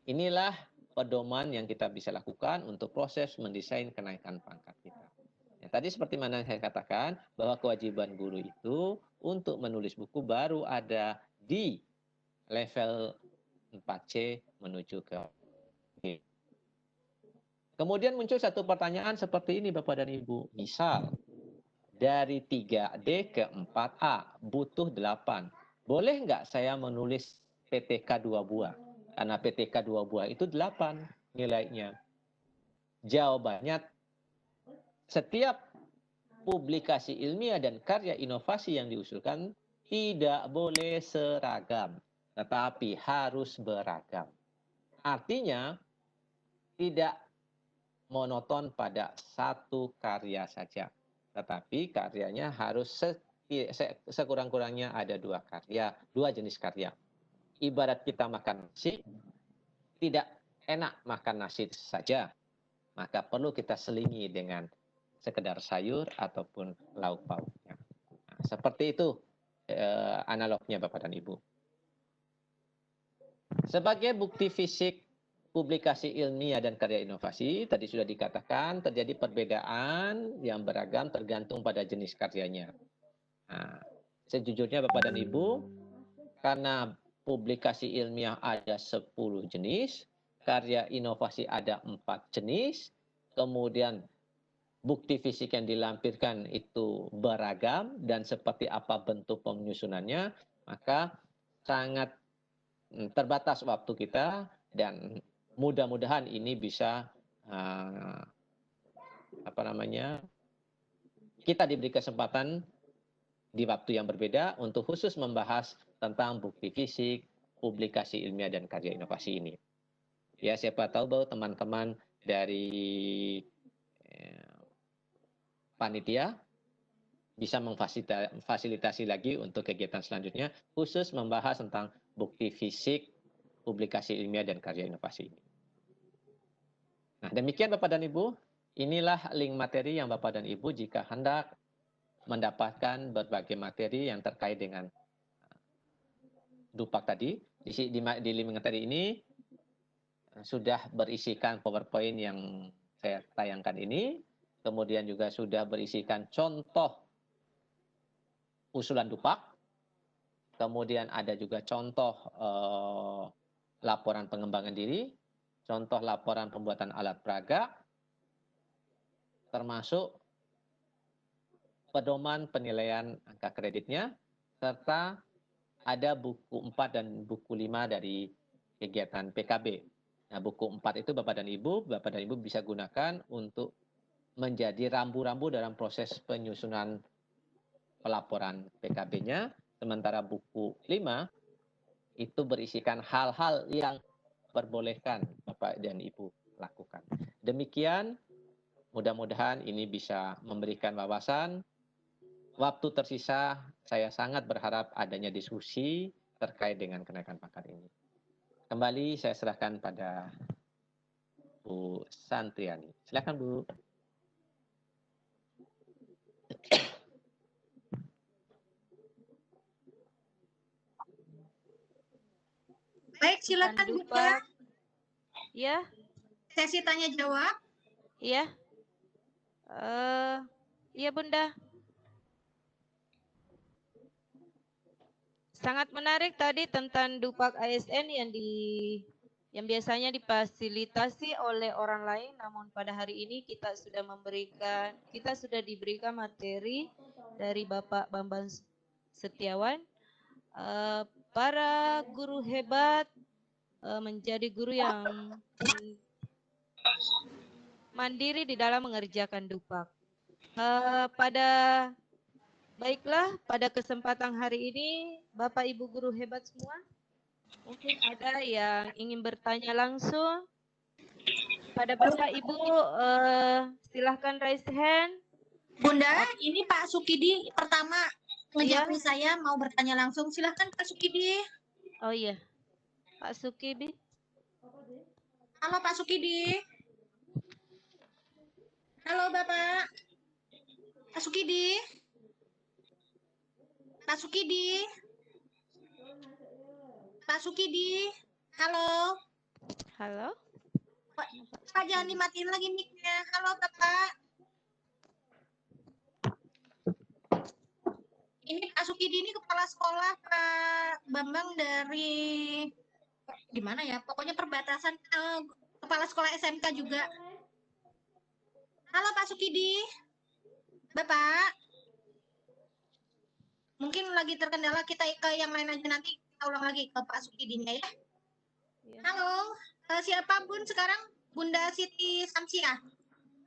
inilah pedoman yang kita bisa lakukan untuk proses mendesain kenaikan pangkat kita. Ya, tadi seperti mana saya katakan, bahwa kewajiban guru itu untuk menulis buku baru ada di level 4C menuju ke B. Kemudian muncul satu pertanyaan seperti ini Bapak dan Ibu. Misal, dari 3D ke 4A, butuh 8. Boleh nggak saya menulis PTK 2 buah? Karena PTK 2 buah itu 8 nilainya. Jawabannya, setiap publikasi ilmiah dan karya inovasi yang diusulkan tidak boleh seragam, tetapi harus beragam. Artinya, tidak monoton pada 1 karya saja, tetapi karyanya harus sekurang-kurangnya ada 2 karya, 2 jenis karya. Ibarat kita makan nasi, tidak enak makan nasi saja, maka perlu kita selingi dengan sekedar sayur ataupun lauk pauknya. Nah, seperti itu analognya Bapak dan Ibu. Sebagai bukti fisik publikasi ilmiah dan karya inovasi, tadi sudah dikatakan terjadi perbedaan yang beragam tergantung pada jenis karyanya. Nah, sejujurnya Bapak dan Ibu, karena publikasi ilmiah ada 10 jenis, karya inovasi ada 4 jenis, kemudian bukti fisik yang dilampirkan itu beragam dan seperti apa bentuk penyusunannya, maka sangat terbatas waktu kita, dan mudah-mudahan ini bisa kita diberi kesempatan di waktu yang berbeda untuk khusus membahas tentang bukti fisik, publikasi ilmiah dan karya inovasi ini. Ya, siapa tahu bahwa teman-teman dari panitia bisa memfasilitasi lagi untuk kegiatan selanjutnya, khusus membahas tentang bukti fisik, publikasi ilmiah, dan karya inovasi ini. Nah, demikian Bapak dan Ibu, inilah link materi yang Bapak dan Ibu jika hendak mendapatkan berbagai materi yang terkait dengan Dupak tadi. Di link materi ini sudah berisikan PowerPoint yang saya tayangkan ini, kemudian juga sudah berisikan contoh usulan Dupak, kemudian ada juga contoh laporan pengembangan diri, contoh laporan pembuatan alat peraga, termasuk pedoman penilaian angka kreditnya, serta ada buku 4 dan buku 5 dari kegiatan PKB. Nah, buku 4 itu Bapak dan Ibu bisa gunakan untuk menjadi rambu-rambu dalam proses penyusunan pelaporan PKB-nya, sementara buku 5 itu berisikan hal-hal yang diperbolehkan Bapak dan Ibu lakukan. Demikian, mudah-mudahan ini bisa memberikan wawasan. Waktu tersisa, saya sangat berharap adanya diskusi terkait dengan kenaikan pangkat ini. Kembali saya serahkan pada Bu Santriani. Silakan Bu. Baik, silakan Bunda. Ya, Sesi tanya jawab. iya. Iya Bunda. Sangat menarik tadi tentang Dupak ASN yang biasanya difasilitasi oleh orang lain, namun pada hari ini kita sudah diberikan materi dari Bapak Bambang Setiawan. Para guru hebat menjadi guru yang mandiri di dalam mengerjakan Dupak. Baiklah, pada kesempatan hari ini, Bapak Ibu guru hebat semua, mungkin ada yang ingin bertanya langsung. Pada Bapak Ibu, silahkan raise hand. Bunda, ini Pak Sukidi pertama ngejapri saya mau bertanya langsung. Silahkan Pak Sukidi. Oh iya, Pak Sukidi. Halo Pak Sukidi. Halo Bapak. Pak Sukidi. Pak Sukidi. Pak Sukidi. Halo. Halo. Pak jangan dimatiin lagi mic-nya. Halo Bapak. Ini Pak Sukidi ini kepala sekolah Pak Bambang dari di mana ya? Pokoknya perbatasan kepala sekolah SMK juga. Halo Pak Sukidi. Bapak. Mungkin lagi terkendala, kita ke yang lain aja, nanti kita ulang lagi ke Pak Sukidinya ya. Halo, siapapun sekarang Bunda Siti Samsia.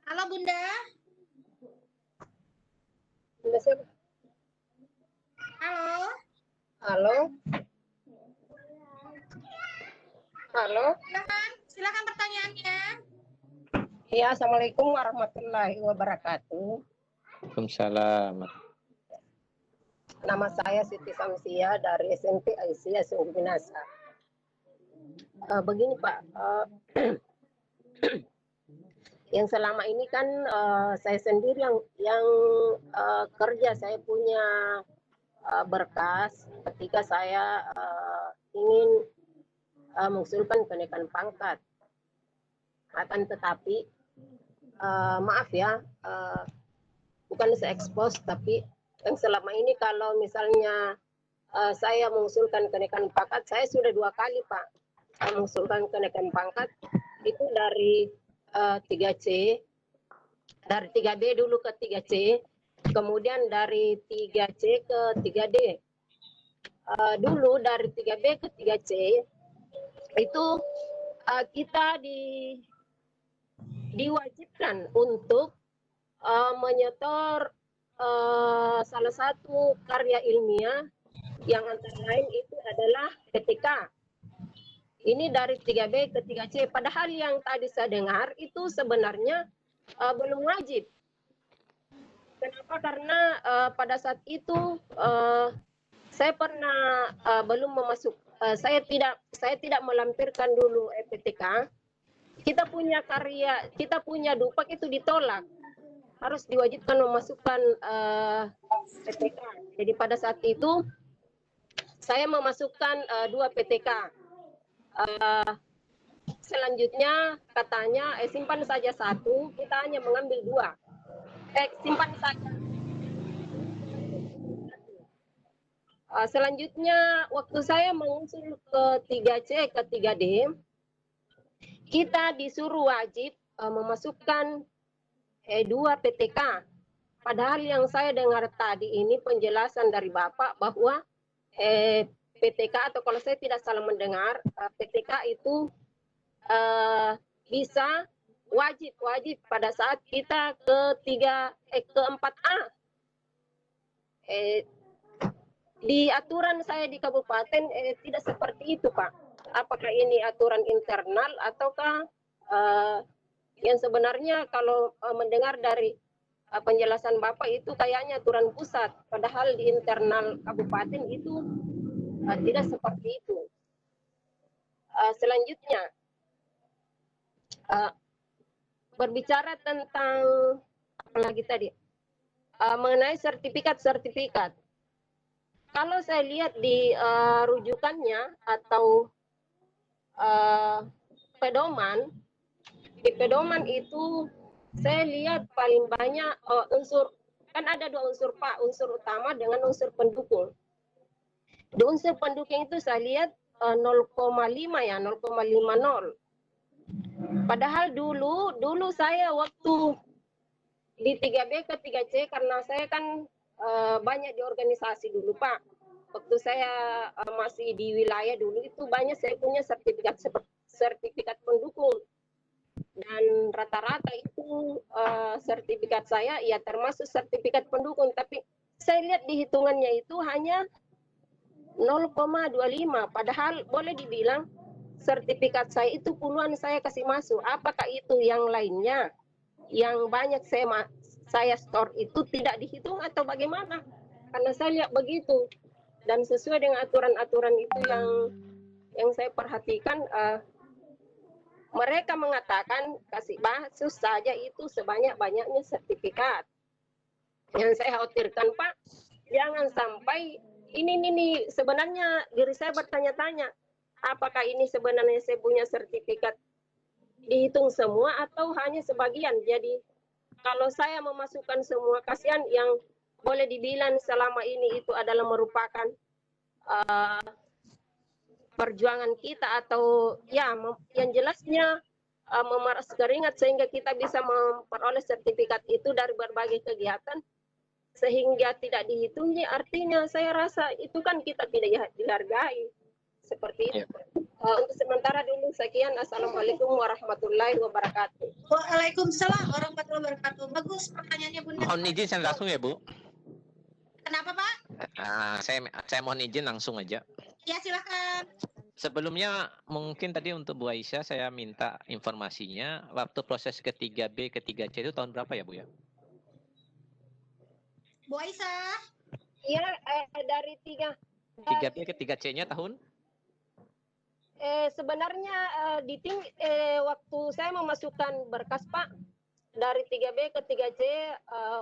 Halo Bunda. Bunda siapa? Halo. Halo. Halo. Silakan pertanyaannya. Ya, Assalamualaikum warahmatullahi wabarakatuh. Waalaikumsalam. Nama saya Siti Samsia dari SMP Aisyah Sungguh Binasa. Begini Pak, yang selama ini kan saya sendiri yang kerja, saya punya berkas ketika saya ingin mengusulkan kenaikan pangkat. Akan tetapi maaf ya, bukan saya ekspos, tapi yang selama ini kalau misalnya saya mengusulkan kenaikan pangkat, saya sudah 2 kali Pak. Saya mengusulkan kenaikan pangkat itu dari 3C, dari 3B dulu ke 3C, kemudian dari 3C ke 3D. Dulu dari 3B ke 3C itu kita diwajibkan untuk menyetor salah satu karya ilmiah yang antara lain itu adalah ketika ini dari 3B ke 3C. Padahal yang tadi saya dengar itu sebenarnya belum wajib. Kenapa? Karena pada saat itu saya pernah belum memasuk, saya tidak melampirkan dulu EPTK. Kita punya karya, kita punya dupak itu ditolak, harus diwajibkan memasukkan PTK. Jadi pada saat itu saya memasukkan 2 PTK. Selanjutnya katanya simpan saja 1, kita hanya mengambil 2. Simpan saja. Selanjutnya waktu saya mengusul ke 3C ke 3D, kita disuruh wajib memasukkan 2 PTK. Padahal yang saya dengar tadi ini penjelasan dari Bapak bahwa PTK, atau kalau saya tidak salah mendengar, PTK itu bisa wajib pada saat kita ke 4A. Di aturan saya di kabupaten tidak seperti itu, Pak. Apakah ini aturan internal ataukah yang sebenarnya kalau mendengar dari penjelasan Bapak itu kayaknya aturan pusat, padahal di internal kabupaten itu tidak seperti itu. Selanjutnya, berbicara tentang apa lagi tadi, mengenai sertifikat. Kalau saya lihat di rujukannya atau pedoman, di pedoman itu saya lihat paling banyak unsur, kan ada 2 unsur, Pak, unsur utama dengan unsur pendukung. Di unsur pendukung itu saya lihat 0,5 ya, 0,50. Padahal dulu saya waktu di 3B ke 3C, karena saya kan banyak di organisasi dulu, Pak. Waktu saya masih di wilayah dulu itu banyak saya punya sertifikat pendukung. Dan rata-rata itu sertifikat saya ya termasuk sertifikat pendukung, tapi saya lihat di hitungannya itu hanya 0,25. Padahal boleh dibilang sertifikat saya itu puluhan saya kasih masuk. Apakah itu yang lainnya yang banyak saya store itu tidak dihitung atau bagaimana? Karena saya lihat begitu, dan sesuai dengan aturan-aturan itu yang saya perhatikan, mereka mengatakan kasih masuk saja itu sebanyak-banyaknya sertifikat. Yang saya khawatirkan, Pak, jangan sampai ini sebenarnya diri saya bertanya-tanya, apakah ini sebenarnya saya punya sertifikat dihitung semua atau hanya sebagian. Jadi kalau saya memasukkan semua, kasihan yang boleh dibilang selama ini itu adalah merupakan perjuangan kita, atau ya yang jelasnya memeras keringat sehingga kita bisa memperoleh sertifikat itu dari berbagai kegiatan sehingga tidak dihitungi. Artinya saya rasa itu kan kita tidak dihargai seperti itu. Untuk sementara dulu sekian. Assalamualaikum warahmatullahi wabarakatuh. Waalaikumsalam warahmatullahi wabarakatuh. Bagus pertanyaannya, Bunda. Mohon izin saya langsung ya, Bu. Kenapa, Pak? Saya mohon izin langsung aja. Ya, silakan. Sebelumnya mungkin tadi untuk Bu Aisyah saya minta informasinya waktu proses ke 3B ke 3C itu tahun berapa ya, Bu ya? Bu Aisyah. Iya, dari 3B ke 3C-nya tahun? Sebenarnya waktu saya memasukkan berkas, Pak, dari 3B ke 3C,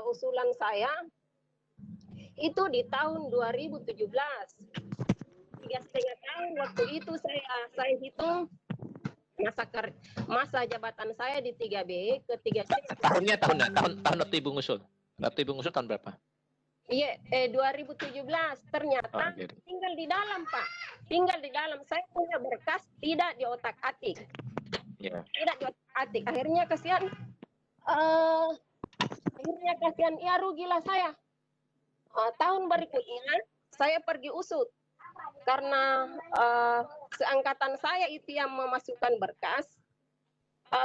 usulan saya itu di tahun 2017. 3,5 tahun waktu itu saya hitung masa jabatan saya di 3B ke 3C. Tahunnya tahun waktu Ibu ngusul. Waktu Ibu ngusul tahun berapa? Iya, 2017. Ternyata tinggal di dalam, Pak. Tinggal di dalam. Saya punya berkas tidak di otak-atik. Yeah. Tidak di otak-atik. Akhirnya kasihan. Ya rugilah saya. Tahun berikutnya saya pergi usut. Karena seangkatan saya itu yang memasukkan berkas,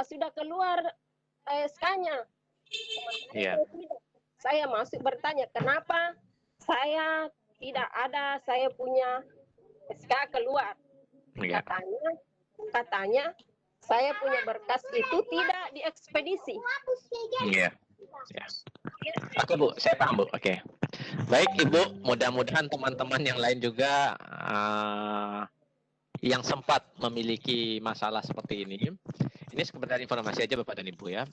sudah keluar SK-nya. Yeah. Saya masuk bertanya, kenapa saya tidak ada, saya punya SK keluar. Yeah. Katanya katanya saya punya berkas itu tidak diekspedisi. Iya. Ya. Oke Bu, saya paham Bu. Oke. Baik Ibu, mudah-mudahan teman-teman yang lain juga yang sempat memiliki masalah seperti ini. Ini sekedar informasi aja Bapak dan Ibu ya.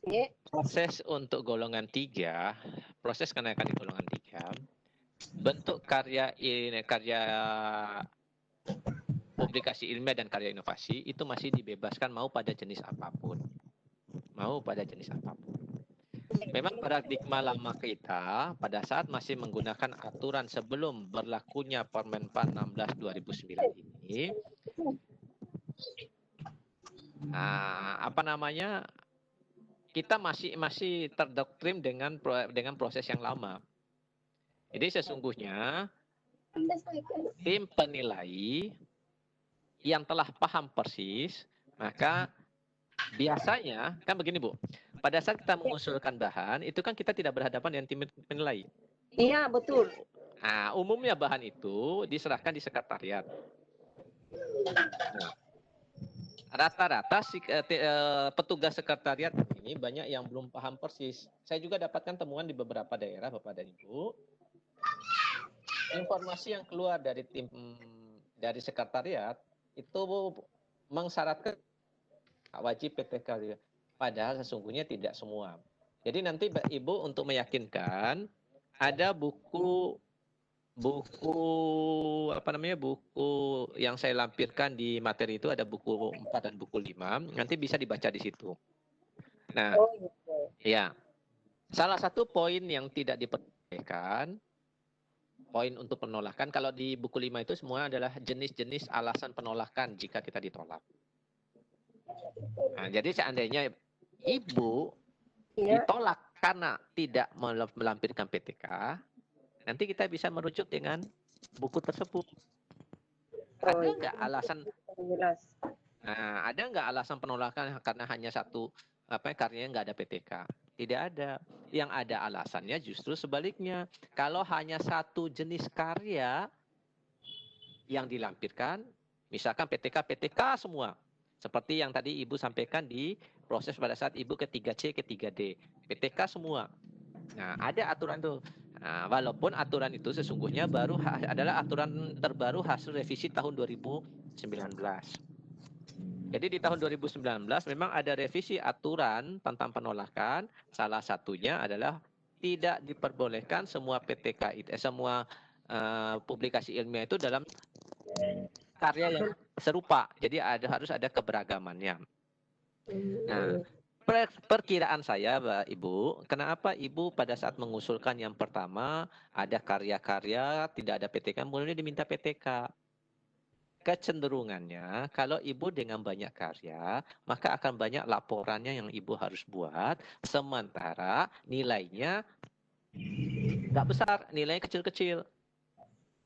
Ya. Proses untuk golongan 3, proses kenaikan di golongan 3, bentuk karya publikasi ilmiah dan karya inovasi itu masih dibebaskan mau pada jenis apapun. Mau pada jenis apapun. Memang paradigma lama kita pada saat masih menggunakan aturan sebelum berlakunya Permenpan 16 2009 ini, kita masih terdoktrin dengan proses yang lama. Jadi sesungguhnya tim penilai yang telah paham persis, maka biasanya kan begini Bu, pada saat kita mengusulkan bahan itu kan kita tidak berhadapan dengan tim penilai. Iya, betul. Nah, umumnya bahan itu diserahkan di sekretariat. Nah, rata-rata petugas sekretariat ini banyak yang belum paham persis. Saya juga dapatkan temuan di beberapa daerah Bapak dan Ibu. Informasi yang keluar dari dari sekretariat itu mensyaratkan wajib PTK. Padahal sesungguhnya tidak semua. Jadi nanti Ibu untuk meyakinkan ada buku yang saya lampirkan di materi itu, ada buku 4 dan buku 5, nanti bisa dibaca di situ. Nah, ya. Salah satu poin yang tidak diperbolehkan, poin untuk penolakan, kalau di buku 5 itu semua adalah jenis-jenis alasan penolakan jika kita ditolak. Nah, jadi seandainya Ibu ditolak karena tidak melampirkan PTK, nanti kita bisa merujuk dengan buku tersebut. Ada nggak alasan? Nah, ada nggak alasan penolakan karena hanya satu karyanya nggak ada PTK? Tidak ada. Yang ada alasannya justru sebaliknya. Kalau hanya satu jenis karya yang dilampirkan, misalkan PTK semua. Seperti yang tadi Ibu sampaikan di proses pada saat Ibu ke 3C, ke 3D. PTK semua. Nah, ada aturan itu. Nah, walaupun aturan itu sesungguhnya adalah aturan terbaru hasil revisi tahun 2019. Jadi di tahun 2019 memang ada revisi aturan tentang penolakan. Salah satunya adalah tidak diperbolehkan semua PTK itu, semua publikasi ilmiah itu dalam karya yang serupa. Jadi harus ada keberagamannya. Nah, perkiraan saya, Mbak Ibu, kenapa Ibu pada saat mengusulkan yang pertama ada karya-karya tidak ada PTK, mulai diminta PTK. Kecenderungannya kalau Ibu dengan banyak karya, maka akan banyak laporannya yang Ibu harus buat, sementara nilainya nggak besar, nilainya kecil-kecil.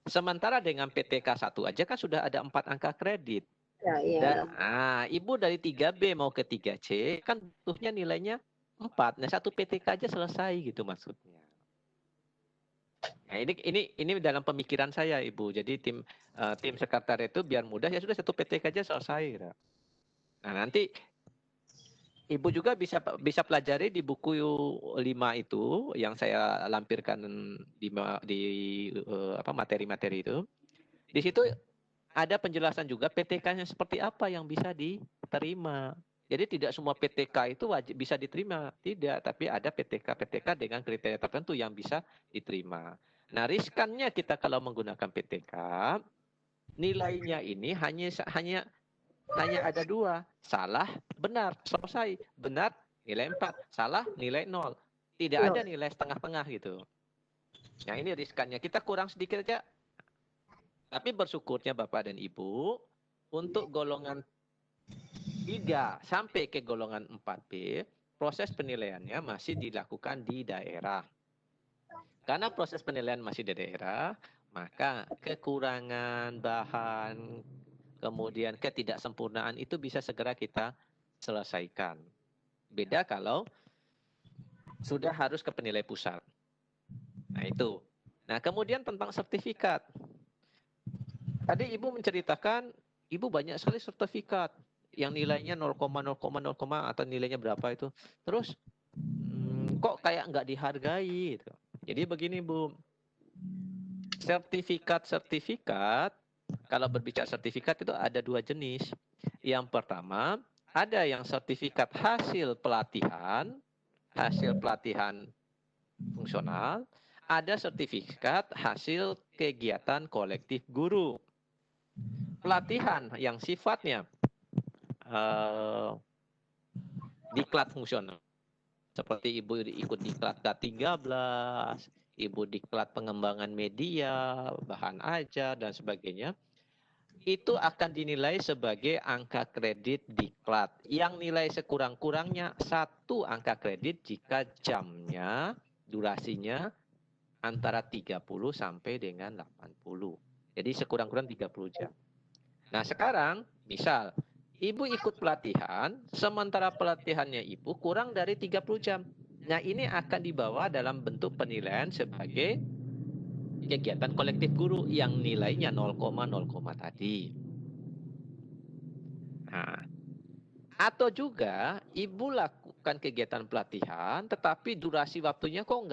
Sementara dengan PTK 1 aja kan sudah ada 4 angka kredit. Dan Ibu dari 3B mau ke 3C kan butuhnya nilainya 4. Nah, 1 PTK aja selesai gitu maksudnya. Nah, ini dalam pemikiran saya Ibu. Jadi tim sekretariat itu biar mudah ya sudah 1 PTK aja selesai. Nah, nanti Ibu juga bisa pelajari di buku 5 itu yang saya lampirkan di materi-materi itu. Di situ ada penjelasan juga PTK-nya seperti apa yang bisa diterima. Jadi tidak semua PTK itu wajib bisa diterima. Tidak, tapi ada PTK dengan kriteria tertentu yang bisa diterima. Nah, riskannya kita kalau menggunakan PTK, nilainya ini hanya ada 2. Salah, benar, selesai. Benar, nilai 4. Salah, nilai 0. Tidak ada nilai setengah-tengah gitu. Nah, ini riskannya. Kita kurang sedikit aja. Tapi bersyukurnya Bapak dan Ibu, untuk golongan 3 sampai ke golongan 4B, proses penilaiannya masih dilakukan di daerah. Karena proses penilaian masih di daerah, maka kekurangan bahan, kemudian ketidaksempurnaan itu bisa segera kita selesaikan. Beda kalau sudah harus ke penilai pusat. Nah, itu. Nah, kemudian tentang sertifikat. Tadi Ibu menceritakan Ibu banyak sekali sertifikat yang nilainya 0,0,0, atau nilainya berapa itu. Terus kok kayak nggak dihargai gitu. Jadi begini Bu, sertifikat, kalau berbicara sertifikat itu ada 2 jenis. Yang pertama, ada yang sertifikat hasil pelatihan fungsional, ada sertifikat hasil kegiatan kolektif guru. Pelatihan yang sifatnya diklat fungsional, seperti Ibu ikut diklat K13, Ibu diklat pengembangan media, bahan ajar, dan sebagainya, itu akan dinilai sebagai angka kredit diklat yang nilai sekurang-kurangnya 1 angka kredit jika jamnya, durasinya antara 30 sampai dengan 80. Jadi sekurang-kurang 30 jam. Nah sekarang, misal Ibu ikut pelatihan, sementara pelatihannya Ibu kurang dari 30 jam. Nah ini akan dibawa dalam bentuk penilaian sebagai kegiatan kolektif guru yang nilainya 0,0 tadi. Nah, atau juga Ibu lakukan kegiatan pelatihan, tetapi durasi waktunya kok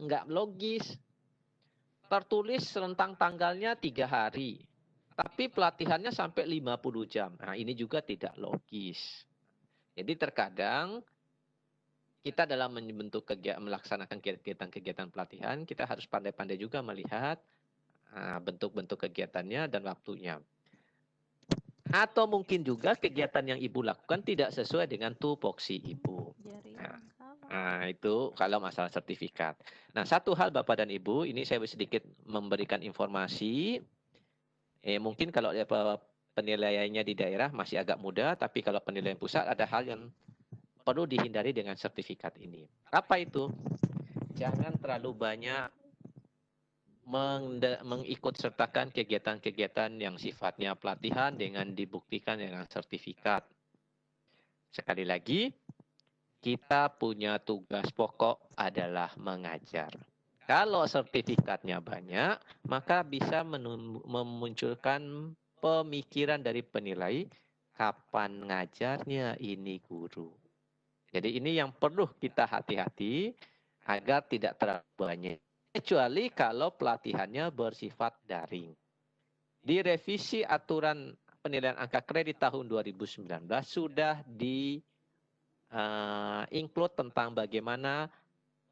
nggak logis. Tertulis rentang tanggalnya 3 hari. Tapi pelatihannya sampai 50 jam. Nah, ini juga tidak logis. Jadi terkadang kita dalam melaksanakan kegiatan pelatihan, kita harus pandai-pandai juga melihat bentuk-bentuk kegiatannya dan waktunya. Atau mungkin juga kegiatan yang Ibu lakukan tidak sesuai dengan tupoksi Ibu. Nah, itu kalau masalah sertifikat. Nah, satu hal Bapak dan Ibu, ini saya sedikit memberikan informasi. Mungkin kalau penilaiannya di daerah masih agak mudah, tapi kalau penilaian pusat ada hal yang perlu dihindari dengan sertifikat ini. Apa itu? Jangan terlalu banyak mengikut sertakan kegiatan-kegiatan yang sifatnya pelatihan dengan dibuktikan dengan sertifikat. Sekali lagi, kita punya tugas pokok adalah mengajar. Kalau sertifikatnya banyak, maka bisa memunculkan pemikiran dari penilai, kapan ngajarnya ini guru. Jadi ini yang perlu kita hati-hati agar tidak terlalu banyak. Kecuali kalau pelatihannya bersifat daring. Di revisi aturan penilaian angka kredit tahun 2019 sudah include tentang bagaimana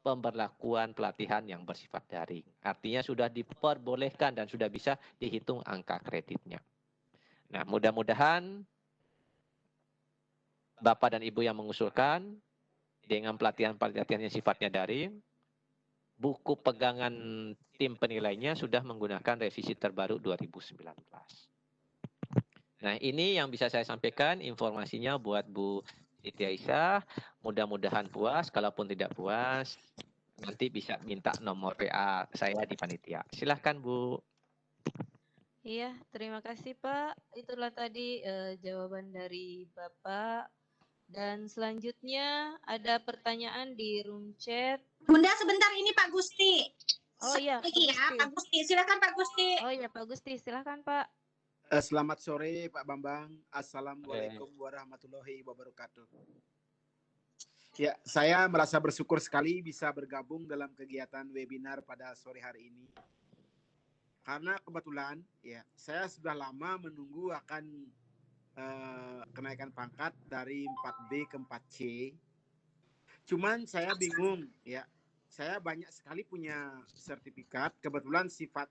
pemberlakuan pelatihan yang bersifat daring. Artinya sudah diperbolehkan dan sudah bisa dihitung angka kreditnya. Nah, mudah-mudahan Bapak dan Ibu yang mengusulkan dengan pelatihan-pelatihan yang sifatnya daring, buku pegangan tim penilainya sudah menggunakan revisi terbaru 2019. Nah, ini yang bisa saya sampaikan informasinya buat Bu Siti Aisyah. Mudah-mudahan puas. Kalaupun tidak puas, nanti bisa minta nomor WA saya di panitia. Silahkan Bu. Iya, terima kasih Pak. Itulah tadi jawaban dari Bapak. Dan selanjutnya ada pertanyaan di room chat. Bunda sebentar, ini Pak Gusti. Oh iya, lagi ya, Pak Gusti. Silakan Pak Gusti. Oh iya, Pak Gusti, silakan Pak. Selamat sore Pak Bambang. Assalamualaikum warahmatullahi wabarakatuh. Ya, saya merasa bersyukur sekali bisa bergabung dalam kegiatan webinar pada sore hari ini. Karena kebetulan ya, saya sudah lama menunggu akan kenaikan pangkat dari 4B ke 4C. Cuman saya bingung ya. Saya banyak sekali punya sertifikat. Kebetulan sifat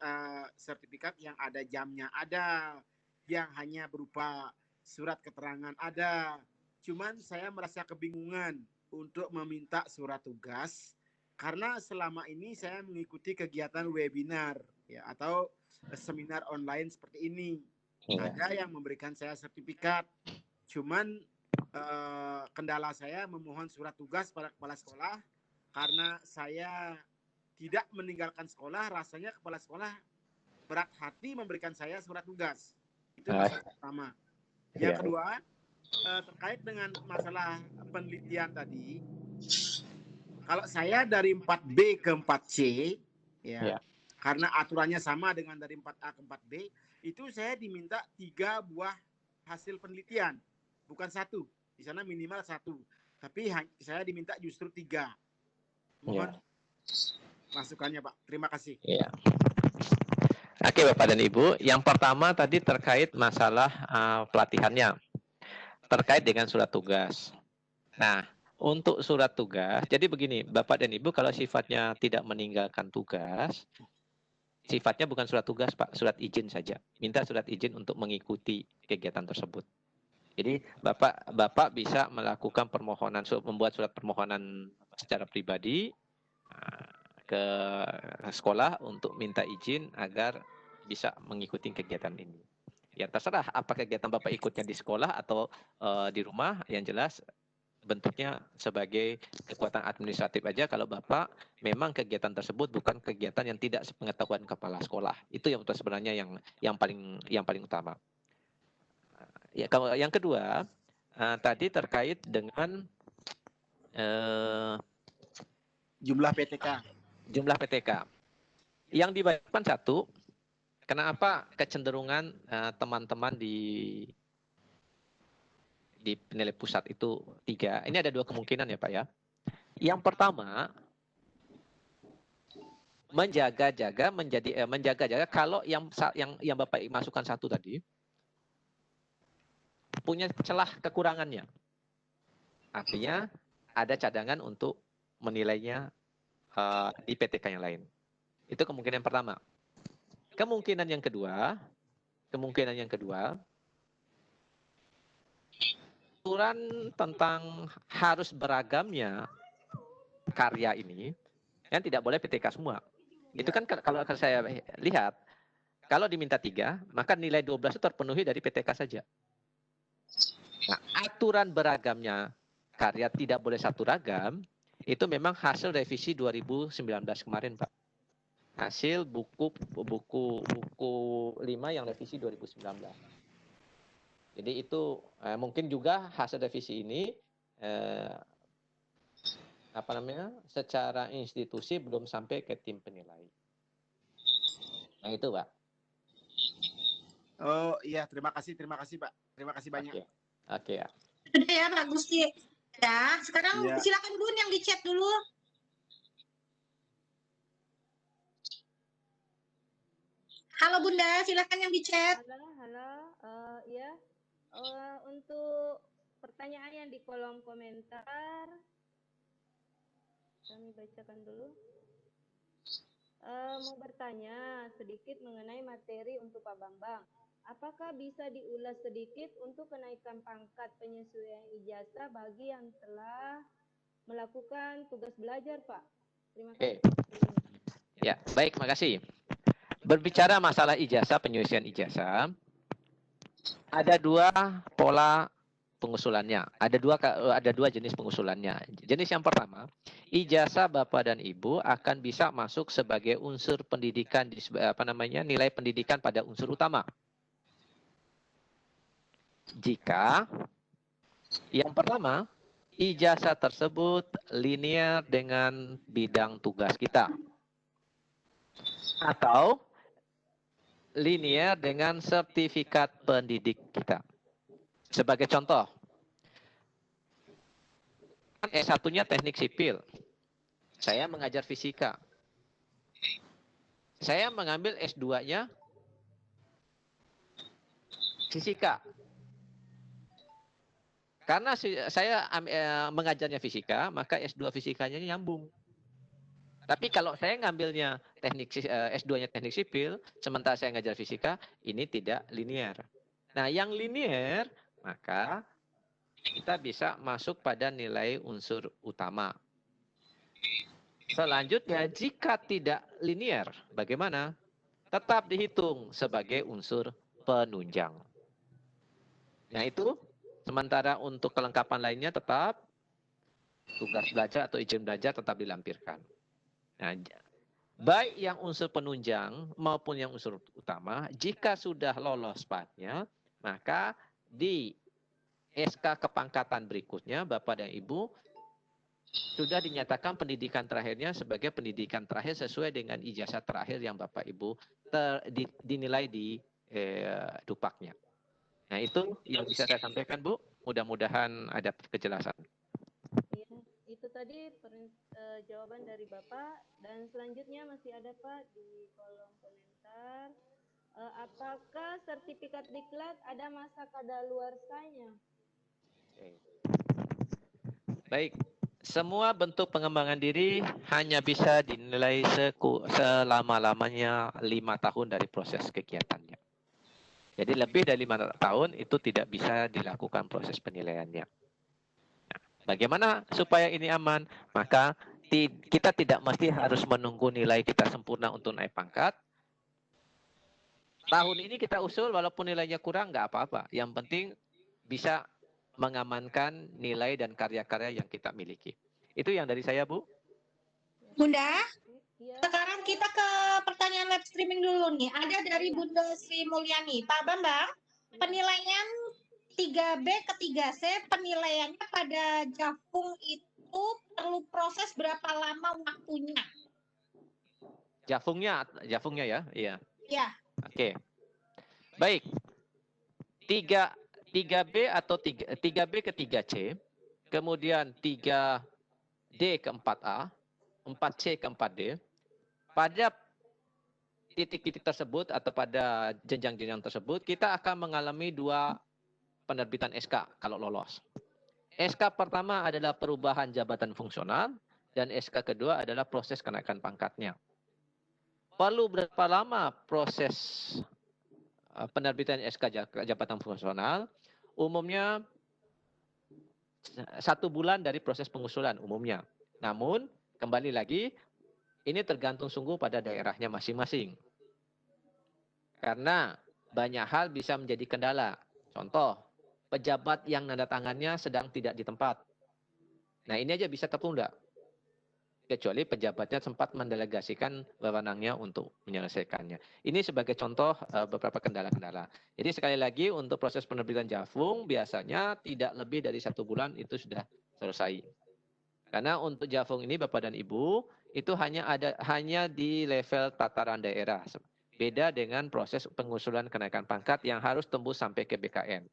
sertifikat yang ada jamnya ada, yang hanya berupa surat keterangan ada. Cuman saya merasa kebingungan untuk meminta surat tugas karena selama ini saya mengikuti kegiatan webinar ya atau seminar online seperti ini. Ada yang memberikan saya sertifikat. Cuman kendala saya memohon surat tugas pada kepala sekolah. Karena saya tidak meninggalkan sekolah, rasanya kepala sekolah berat hati memberikan saya surat tugas. Itu masalah pertama. Yang kedua, terkait dengan masalah penelitian tadi, kalau saya dari 4B ke 4C, ya, karena aturannya sama dengan dari 4A ke 4B, itu saya diminta 3 buah hasil penelitian, bukan 1. Di sana minimal 1. Tapi saya diminta justru 3. Mohon masukannya, Pak. Terima kasih. Iya. Oke, Bapak dan Ibu. Yang pertama tadi terkait masalah pelatihannya. Terkait dengan surat tugas. Nah, untuk surat tugas, jadi begini, Bapak dan Ibu kalau sifatnya tidak meninggalkan tugas, sifatnya bukan surat tugas, Pak, surat izin saja. Minta surat izin untuk mengikuti kegiatan tersebut. Jadi Bapak bisa melakukan permohonan, membuat surat permohonan secara pribadi ke sekolah untuk minta izin agar bisa mengikuti kegiatan ini. Ya terserah apa kegiatan Bapak ikutnya di sekolah atau di rumah, yang jelas bentuknya sebagai kekuatan administratif aja kalau Bapak memang kegiatan tersebut bukan kegiatan yang tidak sepengetahuan kepala sekolah. Itu yang sebenarnya yang paling utama. Ya, kalau yang kedua tadi terkait dengan Jumlah PTK. Jumlah PTK. Yang dibayarkan 1. Kenapa kecenderungan teman-teman di penilai pusat itu 3? Ini ada 2 kemungkinan ya Pak ya. Yang pertama, menjaga-jaga kalau yang Bapak masukkan 1 tadi punya celah kekurangannya. Artinya ada cadangan untuk menilainya di PTK yang lain. Itu kemungkinan yang pertama. Kemungkinan yang kedua, aturan tentang harus beragamnya karya ini yang tidak boleh PTK semua. Itu kan kalau saya lihat, kalau diminta 3, maka nilai 12 itu terpenuhi dari PTK saja. Nah, aturan beragamnya karya tidak boleh satu ragam, itu memang hasil revisi 2019 kemarin, Pak. Hasil buku 5 yang revisi 2019. Jadi itu mungkin juga hasil revisi ini secara institusi belum sampai ke tim penilai. Nah itu, Pak. Oh iya, terima kasih Pak. Terima kasih banyak. Oke ya. Sudah ya Pak Gusti. Ya, sekarang silakan Bun yang di chat dulu. Halo Bunda, silakan yang di chat. Halo. Ya. Untuk pertanyaan yang di kolom komentar, kami bacakan dulu. Mau bertanya sedikit mengenai materi untuk Pak Bambang. Apakah bisa diulas sedikit untuk kenaikan pangkat penyesuaian ijazah bagi yang telah melakukan tugas belajar, Pak? Terima kasih. Ya, baik, makasih. Berbicara masalah ijazah, penyesuaian ijazah, ada 2 pola pengusulannya. Ada dua jenis pengusulannya. Jenis yang pertama, ijazah Bapak dan Ibu akan bisa masuk sebagai unsur pendidikan nilai pendidikan pada unsur utama. Jika yang pertama, ijazah tersebut linear dengan bidang tugas kita. Atau linear dengan sertifikat pendidik kita. Sebagai contoh, S1-nya teknik sipil. Saya mengajar fisika. Saya mengambil S2-nya fisika. Karena saya mengajarnya fisika, maka S2 fisikanya nyambung. Tapi kalau saya ngambilnya S2-nya teknik sipil, sementara saya ngajar fisika, ini tidak linear. Nah, yang linear, maka kita bisa masuk pada nilai unsur utama. Selanjutnya, jika tidak linear, bagaimana? Tetap dihitung sebagai unsur penunjang. Nah, itu. Sementara untuk kelengkapan lainnya tetap tugas belajar atau izin belajar tetap dilampirkan. Nah, baik yang unsur penunjang maupun yang unsur utama, jika sudah lolos PAD-nya, maka di SK kepangkatan berikutnya, Bapak dan Ibu, sudah dinyatakan pendidikan terakhirnya sebagai pendidikan terakhir sesuai dengan ijazah terakhir yang Bapak Ibu dinilai di Dupaknya. Nah, itu yang bisa saya sampaikan, Bu. Mudah-mudahan ada kejelasan. Iya, itu tadi jawaban dari Bapak. Dan selanjutnya masih ada Pak di kolom komentar. Apakah sertifikat diklat ada masa kadaluarsanya? Baik, semua bentuk pengembangan diri hanya bisa dinilai selama-lamanya 5 tahun dari proses kegiatannya. Jadi lebih dari 5 tahun itu tidak bisa dilakukan proses penilaiannya. Nah, bagaimana supaya ini aman? Maka kita tidak mesti harus menunggu nilai kita sempurna untuk naik pangkat. Tahun ini kita usul walaupun nilainya kurang nggak apa-apa. Yang penting bisa mengamankan nilai dan karya-karya yang kita miliki. Itu yang dari saya, Bu. Bunda, Iya. sekarang kita ke pertanyaan live streaming dulu nih. Ada dari Bunda Sri Mulyani. Pak Bambang, penilaian 3B ke 3C, penilaiannya pada Jafung itu perlu proses berapa lama waktunya? Jafungnya ya, iya. Ya. Oke. Baik. 3B atau 3B ke 3C, kemudian 3D ke 4A, 4C ke 4D. Pada titik-titik tersebut atau pada jenjang-jenjang tersebut, kita akan mengalami 2 penerbitan SK kalau lolos. SK pertama adalah perubahan jabatan fungsional dan SK kedua adalah proses kenaikan pangkatnya. Perlu berapa lama proses penerbitan SK jabatan fungsional? Umumnya 1 bulan dari proses pengusulan umumnya. Namun, kembali lagi, ini tergantung sungguh pada daerahnya masing-masing. Karena banyak hal bisa menjadi kendala. Contoh, pejabat yang nanda tangannya sedang tidak di tempat. Nah, ini aja bisa tertunda. Kecuali pejabatnya sempat mendelegasikan wewenangnya untuk menyelesaikannya. Ini sebagai contoh beberapa kendala-kendala. Jadi sekali lagi untuk proses penerbitan Jafung biasanya tidak lebih dari 1 bulan itu sudah selesai. Karena untuk Jafung ini Bapak dan Ibu itu hanya di level tataran daerah. Beda dengan proses pengusulan kenaikan pangkat yang harus tembus sampai ke BKN.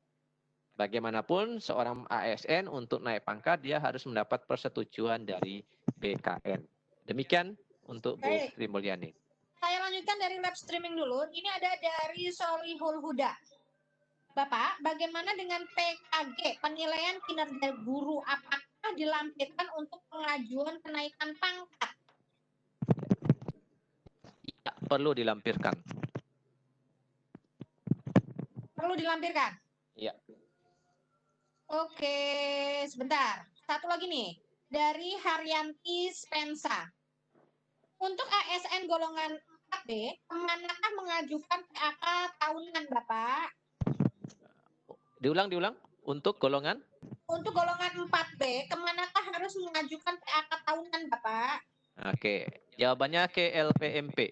Bagaimanapun seorang ASN untuk naik pangkat dia harus mendapat persetujuan dari BKN. Demikian untuk Bu Sri Mulyani. Saya lanjutkan dari live streaming dulu. Ini ada dari Solihul Huda. Bapak, bagaimana dengan PKG, penilaian kinerja guru? Apakah dilampirkan untuk pengajuan kenaikan pangkat? Ya, perlu dilampirkan. Perlu dilampirkan? Iya. Oke, sebentar. Satu lagi nih, dari Haryanti Spensa. Untuk ASN golongan 4B, kemanakah mengajukan PAK tahunan, Bapak? Diulang. Untuk golongan? Untuk golongan 4B, kemanakah harus mengajukan PAK tahunan, Bapak? Oke, jawabannya ke LPMP.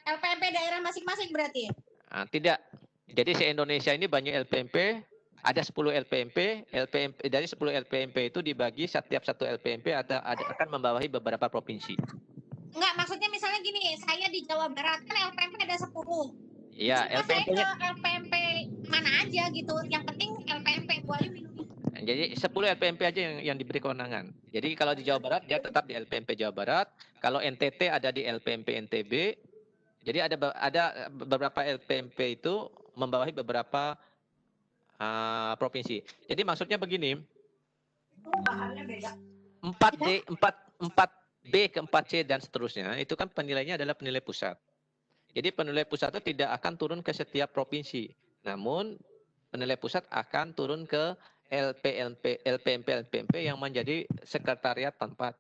LPMP daerah masing-masing berarti? Tidak. Jadi se-Indonesia ini banyak LPMP, ada 10 LPMP, dari 10 LPMP itu dibagi setiap satu LPMP akan membawahi beberapa provinsi. Enggak, maksudnya misalnya gini, saya di Jawa Barat kan LPMP ada 10. Iya, LPMP saya ke LPMP mana aja gitu, yang penting LPMP Bu Ayu minum. Jadi 10 LPMP aja yang diberi kewenangan. Jadi kalau di Jawa Barat dia tetap di LPMP Jawa Barat, kalau NTT ada di LPMP NTB. Jadi ada beberapa LPMP itu membawahi beberapa provinsi. Jadi maksudnya begini. 4B ke 4C dan seterusnya itu kan penilainya adalah penilai pusat. Jadi penilai pusat itu tidak akan turun ke setiap provinsi. Namun penilai pusat akan turun ke LPMP yang menjadi sekretariat tempat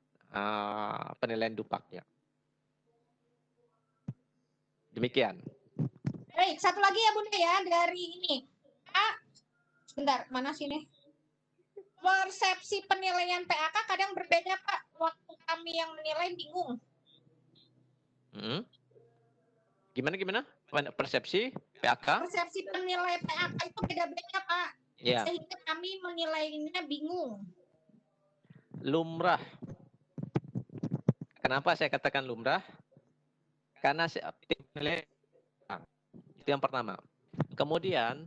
penilaian dupaknya. Demikian. Baik, satu lagi ya Bunda ya dari ini. Sebentar, mana sini? Persepsi penilaian PAK kadang berbeda Pak. Waktu kami yang menilai bingung. Gimana? Persepsi PAK? Persepsi penilai PAK itu beda-beda Pak. Ya. Sehingga kami menilainya bingung. Lumrah. Kenapa saya katakan lumrah? Karena penilai itu yang pertama. Kemudian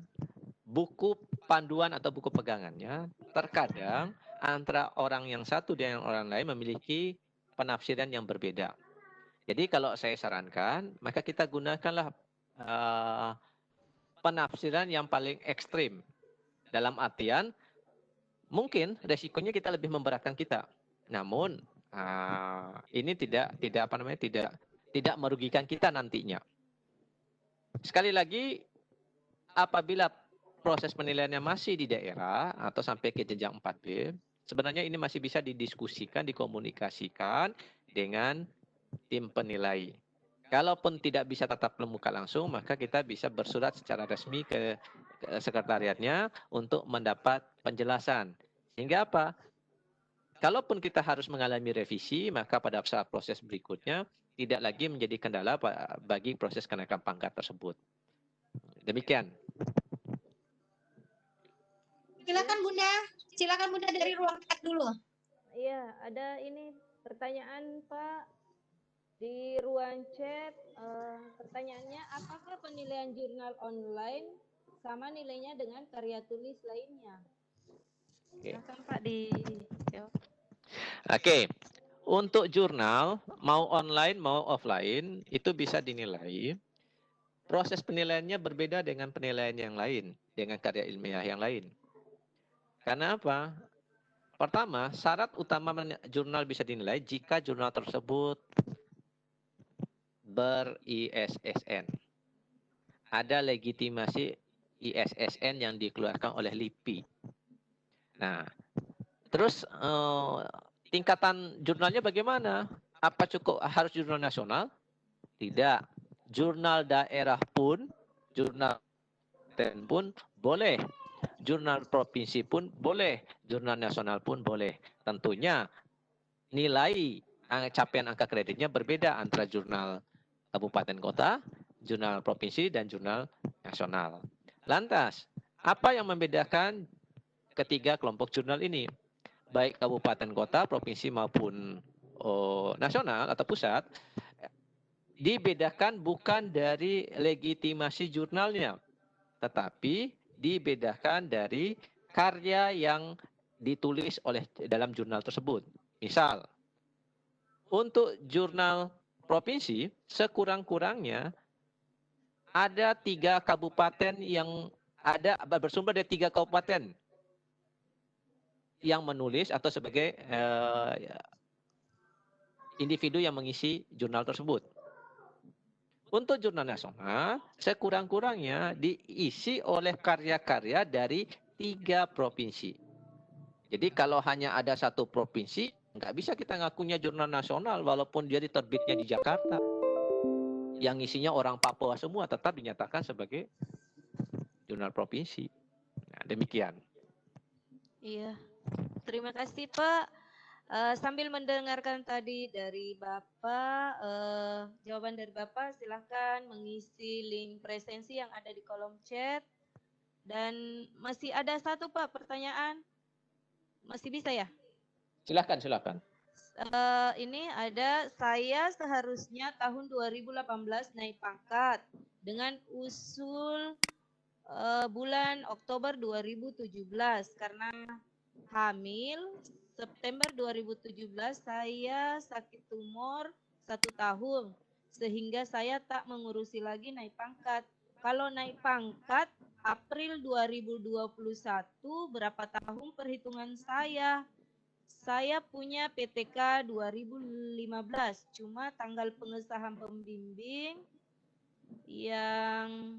buku panduan atau buku pegangannya terkadang antara orang yang satu dengan orang lain memiliki penafsiran yang berbeda. Jadi kalau saya sarankan, maka kita gunakanlah penafsiran yang paling ekstrim. Dalam artian, mungkin resikonya kita lebih memberatkan kita. Namun ini tidak merugikan kita nantinya. Sekali lagi, apabila proses penilaiannya masih di daerah atau sampai ke jenjang 4B, sebenarnya ini masih bisa didiskusikan, dikomunikasikan dengan tim penilai. Kalaupun tidak bisa tatap muka langsung, maka kita bisa bersurat secara resmi ke sekretariatnya untuk mendapat penjelasan. Sehingga apa? Kalaupun kita harus mengalami revisi, maka pada saat proses berikutnya tidak lagi menjadi kendala bagi proses kenaikan pangkat tersebut. Demikian. Silakan Bunda dari ruang chat dulu. Iya, ada ini pertanyaan Pak di ruang chat. Pertanyaannya, apakah penilaian jurnal online sama nilainya dengan karya tulis lainnya? Silakan Pak dijawab. Oke. Untuk jurnal, mau online mau offline, itu bisa dinilai. Proses penilaiannya berbeda dengan penilaian yang lain, dengan karya ilmiah yang lain. Karena apa? Pertama, syarat utama jurnal bisa dinilai jika jurnal tersebut ber-ISSN. Ada legitimasi ISSN yang dikeluarkan oleh LIPI. Nah, terus tingkatan jurnalnya bagaimana? Apa cukup harus jurnal nasional? Tidak. Jurnal daerah pun, jurnal pun boleh. Jurnal provinsi pun boleh. Jurnal nasional pun boleh. Tentunya nilai capaian angka kreditnya berbeda antara jurnal kabupaten kota, jurnal provinsi, dan jurnal nasional. Lantas, apa yang membedakan ketiga kelompok jurnal ini? Baik kabupaten kota, provinsi maupun nasional atau pusat, dibedakan bukan dari legitimasi jurnalnya, tetapi dibedakan dari karya yang ditulis oleh dalam jurnal tersebut. Misal, untuk jurnal provinsi, sekurang-kurangnya ada 3 kabupaten yang bersumber dari 3 kabupaten yang menulis atau sebagai individu yang mengisi jurnal tersebut. Untuk jurnal nasional, sekurang-kurangnya diisi oleh karya-karya dari 3 provinsi. Jadi kalau hanya ada 1 provinsi, nggak bisa kita ngakunya jurnal nasional walaupun dia diterbitnya di Jakarta. Yang isinya orang Papua semua tetap dinyatakan sebagai jurnal provinsi. Nah, demikian. Iya, terima kasih Pak. Sambil mendengarkan tadi dari Bapak, jawaban dari Bapak, silahkan mengisi link presensi yang ada di kolom chat. Dan masih ada 1 Pak pertanyaan. Masih bisa ya? Silakan. Ini ada, saya seharusnya tahun 2018 naik pangkat dengan usul bulan Oktober 2017 karena hamil. September 2017 saya sakit tumor 1 tahun sehingga saya tak mengurusi lagi naik pangkat. Kalau naik pangkat April 2021 berapa tahun perhitungan saya? Saya punya PTK 2015, cuma tanggal pengesahan pembimbing yang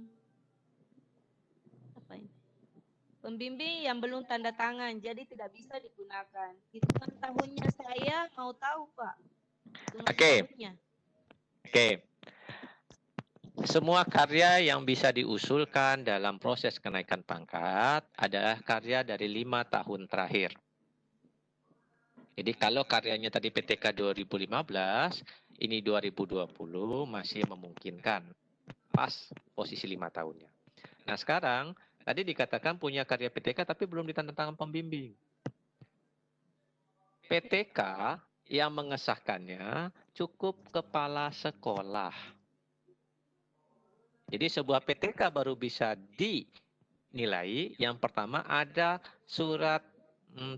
apa ini? Pembimbing yang belum tanda tangan, jadi tidak bisa digunakan. Hitungan tahunnya saya mau tahu, Pak. Oke. Semua karya yang bisa diusulkan dalam proses kenaikan pangkat adalah karya dari 5 tahun terakhir. Jadi kalau karyanya tadi PTK 2015, ini 2020 masih memungkinkan. Pas posisi 5 tahunnya. Nah sekarang, tadi dikatakan punya karya PTK tapi belum ditandatangan pembimbing. PTK yang mengesahkannya cukup kepala sekolah. Jadi sebuah PTK baru bisa dinilai yang pertama ada surat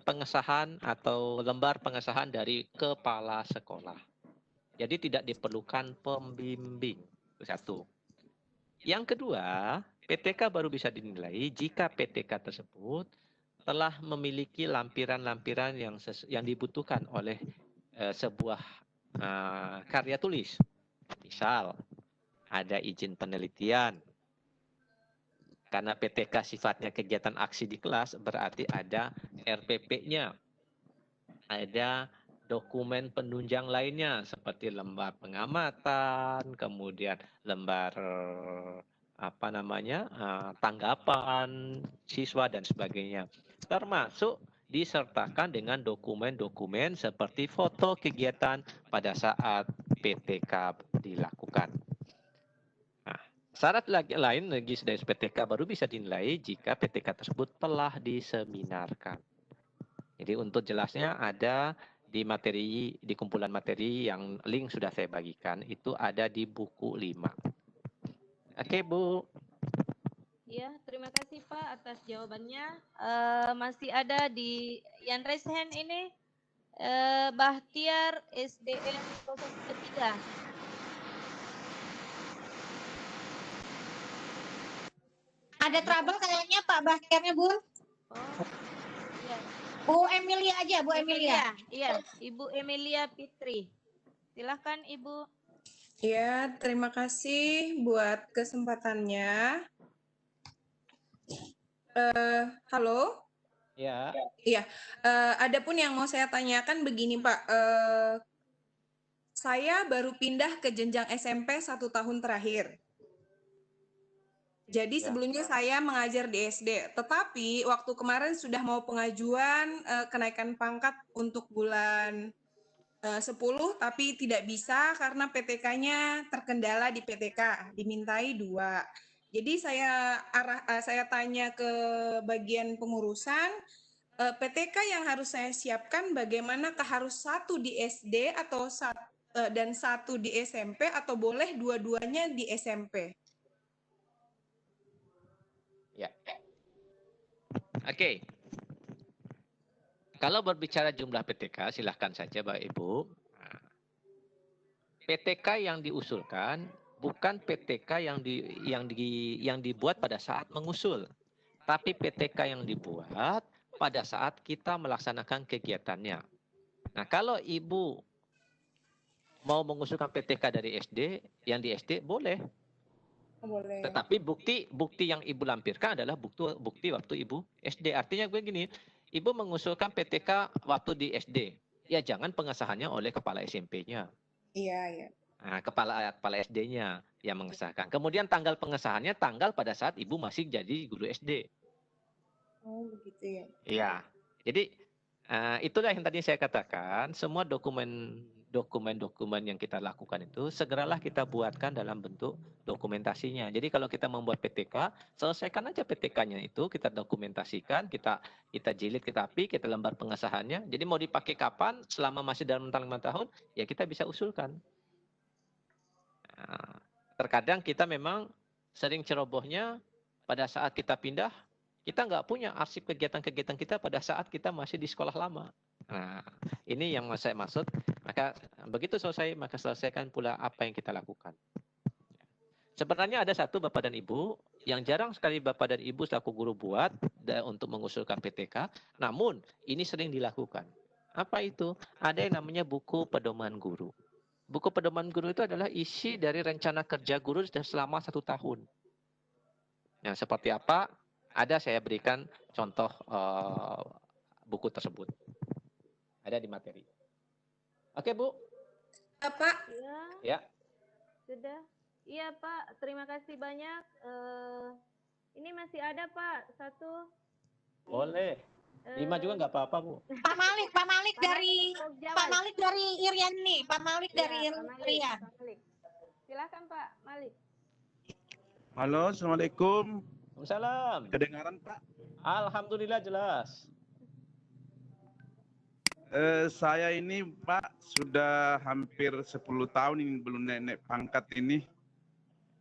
pengesahan atau lembar pengesahan dari kepala sekolah. Jadi tidak diperlukan pembimbing. Itu satu. Yang kedua, PTK baru bisa dinilai jika PTK tersebut telah memiliki lampiran-lampiran yang dibutuhkan oleh sebuah karya tulis. Misal, ada izin penelitian. Karena PTK sifatnya kegiatan aksi di kelas, berarti ada RPP-nya. Ada dokumen penunjang lainnya, seperti lembar pengamatan, kemudian lembar tanggapan siswa dan sebagainya. Termasuk disertakan dengan dokumen-dokumen seperti foto kegiatan pada saat PTK dilakukan. Syarat lain lagi dari PTK baru bisa dinilai jika PTK tersebut telah diseminarkan. Jadi untuk jelasnya ada di kumpulan materi yang link sudah saya bagikan, itu ada di buku 5. Oke, Bu. Ya, terima kasih Pak atas jawabannya. Masih ada di yang raise hand ini Bahtiar SDM 03. Ada trouble kayaknya Pak Bahtiarnya, Bu. Oh, iya. Bu Emilia aja, Bu Emilia. Iya, Ibu Emilia Fitri. Silahkan Ibu. Ya, terima kasih buat kesempatannya. Halo? Ya. Iya, adapun yang mau saya tanyakan begini Pak, saya baru pindah ke jenjang SMP 1 tahun terakhir. Jadi sebelumnya saya mengajar di SD, tetapi waktu kemarin sudah mau pengajuan kenaikan pangkat untuk bulan 10, tapi tidak bisa karena PTK-nya terkendala di PTK, dimintai 2. Jadi saya tanya ke bagian pengurusan, PTK yang harus saya siapkan bagaimanakah, harus 1 di SD atau dan 1 di SMP atau boleh dua-duanya di SMP? Ya. Oke. Kalau berbicara jumlah PTK, silahkan saja Bapak Ibu. PTK yang diusulkan bukan PTK yang dibuat pada saat mengusul, tapi PTK yang dibuat pada saat kita melaksanakan kegiatannya. Nah, kalau Ibu mau mengusulkan PTK dari SD, yang di SD boleh. Boleh. Tetapi bukti yang Ibu lampirkan adalah bukti waktu Ibu SD. Artinya gue gini, Ibu mengusulkan PTK waktu di SD. Ya jangan pengesahannya oleh kepala SMP-nya. Iya, iya. Nah, kepala SD-nya yang mengesahkan. Kemudian tanggal pengesahannya tanggal pada saat Ibu masih jadi guru SD. Oh, begitu ya. Iya. Jadi itulah yang tadi saya katakan, semua dokumen yang kita lakukan itu segeralah kita buatkan dalam bentuk dokumentasinya. Jadi kalau kita membuat PTK, selesaikan aja PTK-nya itu, kita dokumentasikan, kita jilid, kita api, kita lembar pengesahannya. Jadi mau dipakai kapan, selama masih dalam rentang 5 tahun, ya kita bisa usulkan. Nah, terkadang kita memang sering cerobohnya pada saat kita pindah, kita nggak punya arsip kegiatan-kegiatan kita pada saat kita masih di sekolah lama. Nah, ini yang saya maksud. Maka begitu selesai, maka selesaikan pula apa yang kita lakukan. Sebenarnya ada satu Bapak dan Ibu, yang jarang sekali Bapak dan Ibu selaku guru buat untuk mengusulkan PTK, namun ini sering dilakukan. Apa itu? Ada yang namanya buku pedoman guru. Buku pedoman guru itu adalah isi dari rencana kerja guru selama 1 tahun. Yang seperti apa? Ada saya berikan contoh buku tersebut. Ada di materi. Oke, Bu. Pak. Ya. Sudah. Iya, Pak. Terima kasih banyak. Ini masih ada, Pak. 1. Boleh. 5 juga nggak apa-apa, Bu. Pak Malik dari Irian nih. Pak Malik dari Irian. Silakan, Pak Malik. Halo, Assalamualaikum. Waalaikumsalam. Kedengaran, Pak? Alhamdulillah jelas. Saya ini Pak sudah hampir 10 tahun ini belum naik pangkat ini.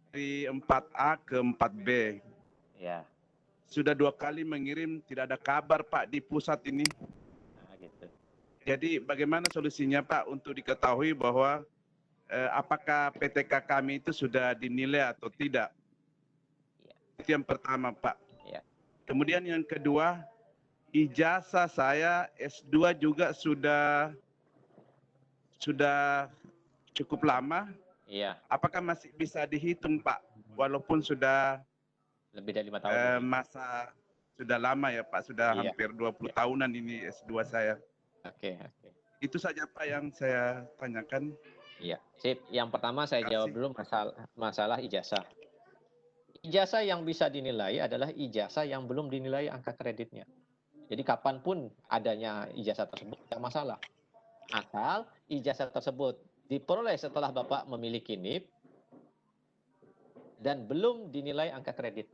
dari 4A ke 4B. Ya, Sudah 2 kali mengirim, tidak ada kabar Pak di pusat ini. nah, gitu. Jadi bagaimana solusinya Pak untuk diketahui bahwa apakah PTK kami itu sudah dinilai atau tidak? Ya. Itu yang pertama Pak. Ya. Kemudian yang kedua, ijazah saya S2 juga sudah cukup lama. Iya, Apakah masih bisa dihitung Pak? Walaupun sudah lebih dari 5 tahun. Berarti. masa sudah lama ya Pak, sudah Iya. hampir 20 tahunan ini S2 saya. Oke, oke. Itu saja Pak yang saya tanyakan. Iya, sip. Yang pertama saya Terima jawab kasih. dulu masalah ijazah. Ijazah yang bisa dinilai adalah ijazah yang belum dinilai angka kreditnya. Jadi kapanpun adanya ijazah tersebut tidak masalah. Asal ijazah tersebut diperoleh setelah Bapak memiliki NIP dan belum dinilai angka kredit.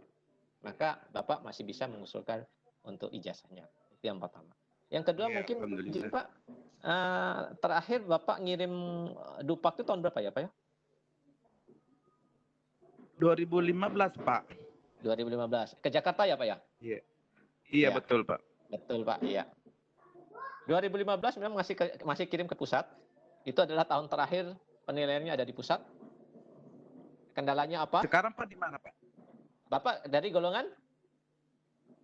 Maka Bapak masih bisa mengusulkan untuk ijazahnya. Itu yang pertama. Yang kedua Ya, mungkin alhamdulillah. Pak, terakhir Bapak ngirim Dupak itu tahun berapa ya Pak ya? 2015 Pak. 2015. Ke Jakarta ya Pak ya? Iya. Ya. Iya betul Pak. Betul Pak, iya. 2015 memang masih kirim ke pusat. Itu adalah tahun terakhir penilaiannya ada di pusat. Kendalanya apa? Sekarang Pak di mana Pak? Bapak dari golongan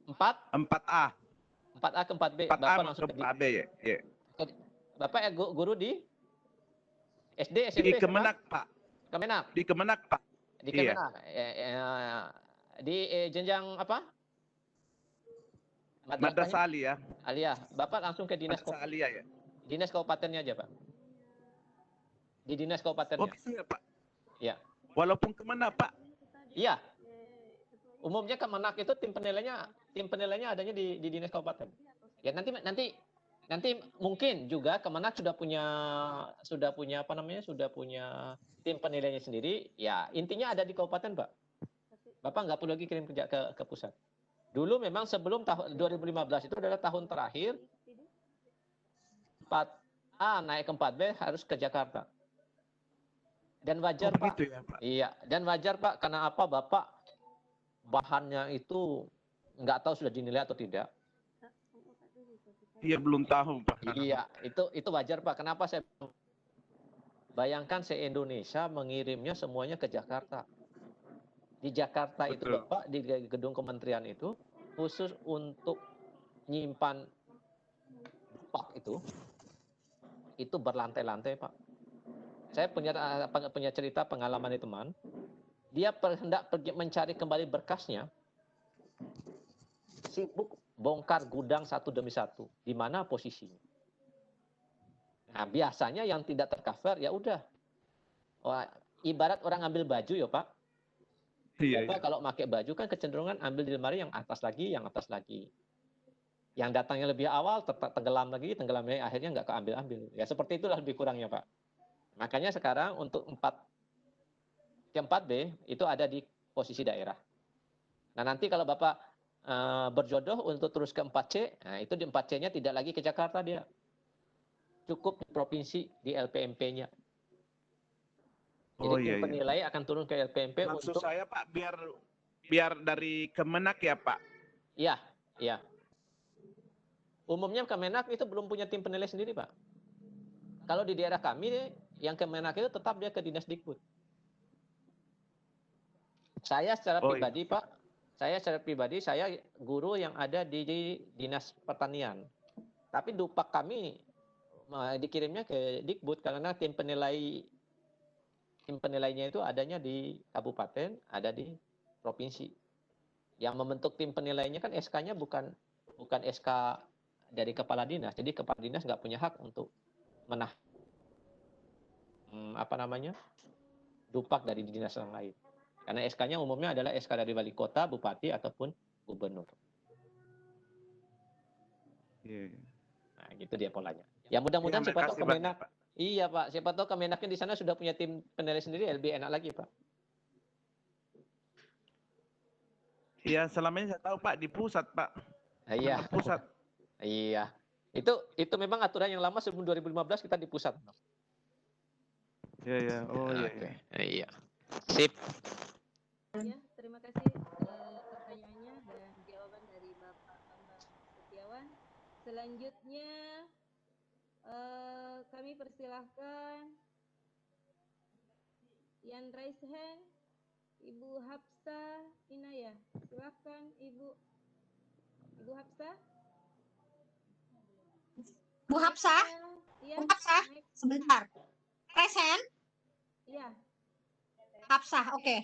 4, 4A. 4A ke 4B. 4A Bapak ke langsung ke 4B ya. Iya. Bapak guru di SD, Di SMP, Kemenak Pak. Kemenak. Di Kemenak Pak. Di Iya. Kemenak. Di jenjang apa? Madrasah Aliyah. Aliyah. Bapak langsung ke dinas Madrasah Aliyah ya. dinas kabupatennya aja Pak. Di dinas Oh kabupatennya. bisa ya Pak? Iya. Walaupun Kemenak Pak. Iya. Umumnya Kemenak itu tim penilainya adanya di dinas kabupaten. Ya nanti mungkin juga Kemenak sudah punya tim penilainya sendiri. Ya intinya ada di kabupaten Pak. Bapak nggak perlu lagi kirim kerja ke pusat. Dulu memang sebelum tahun 2015 itu adalah tahun terakhir 4A naik ke 4B harus ke Jakarta. Dan wajar Pak. Begitu ya Pak. Iya, dan wajar Pak karena apa Bapak bahannya itu nggak tahu sudah dinilai atau tidak. Iya belum tahu Pak. Iya, itu wajar Pak. Kenapa saya bayangkan se-Indonesia mengirimnya semuanya ke Jakarta. Di Jakarta itu Betul. Bapak di gedung kementerian itu khusus untuk nyimpan Dupak itu berlantai-lantai Pak. Saya punya cerita pengalaman dari teman. Dia hendak pergi mencari kembali berkasnya, sibuk bongkar gudang satu demi satu. Di mana posisinya? Nah, biasanya yang tidak tercover ya udah. Wah, ibarat orang ambil baju ya Pak. Iya. Bapak kalau pakai baju kan kecenderungan ambil di lemari yang atas lagi. Yang datangnya lebih awal tenggelam lagi, akhirnya nggak keambil-ambil. Ya seperti itulah lebih kurangnya Pak. Makanya sekarang untuk 4B itu ada di posisi daerah. Nah nanti kalau Bapak berjodoh untuk terus ke 4C, nah itu di 4C-nya tidak lagi ke Jakarta dia. Cukup di provinsi, di LPMP-nya. Jadi tim penilai akan turun ke LPMP. Maksud saya Pak biar dari Kemenak ya Pak. Iya, iya. Umumnya Kemenak itu belum punya tim penilai sendiri Pak. Kalau di daerah kami yang Kemenak itu tetap dia ke Dinas Dikbud. Saya secara pribadi Pak, saya guru yang ada di Dinas Pertanian. Tapi Dupak kami dikirimnya ke Dikbud karena tim penilainya itu adanya di kabupaten, ada di provinsi. Yang membentuk tim penilainya kan SK-nya bukan SK dari kepala dinas. Jadi kepala dinas nggak punya hak untuk Dupak dari dinas yang lain. Karena SK-nya umumnya adalah SK dari wali kota, bupati ataupun gubernur. Iya. Nah, gitu dia polanya. Ya mudah-mudahan siapa tahu Kemenak. Iya Pak, siapa tahu Kemenaknya di sana sudah punya tim penilai sendiri, lebih enak lagi Pak. Iya, selama ini saya tahu Pak di pusat Pak. Iya. Pusat. Iya. Itu memang aturan yang lama sebelum 2015 kita di pusat. Iya. Oh iya. Oke. Iya. Sip. Ya, terima kasih pertanyaannya dan jawaban dari Bapak Bambang Setiawan. Selanjutnya kami persilahkan yang raise hand, Ibu Hafsah Inayah. Silahkan Ibu Hafsah. Bu Hafsah, Iya, Bu Hafsah, sebentar. Present, iya. Hafsah, oke.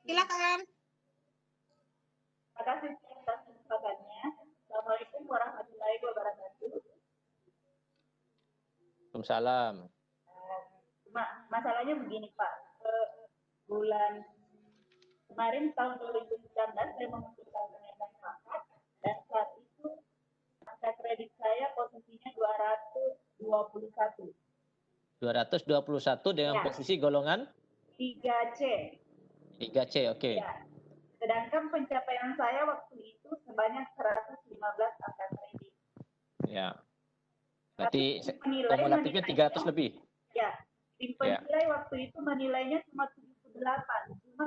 Silakan. Terima kasih atas kesempatannya. Assalamualaikum warahmatullahi wabarakatuh. Waalaikumsalam. Masalahnya begini Pak, bulan kemarin tahun 2019 saya memutuskan kenaikan pangkat dan saat itu angka kredit saya posisinya 221. 221 dengan Ya. posisi golongan 3C. 3C, oke. Ya. Sedangkan pencapaian saya waktu itu sebanyak 115 angka kredit. Ya. Berarti Tapi penilai kumulatifnya 300 lebih. Ya, tim penilai waktu itu menilainya cuma 78. Cuma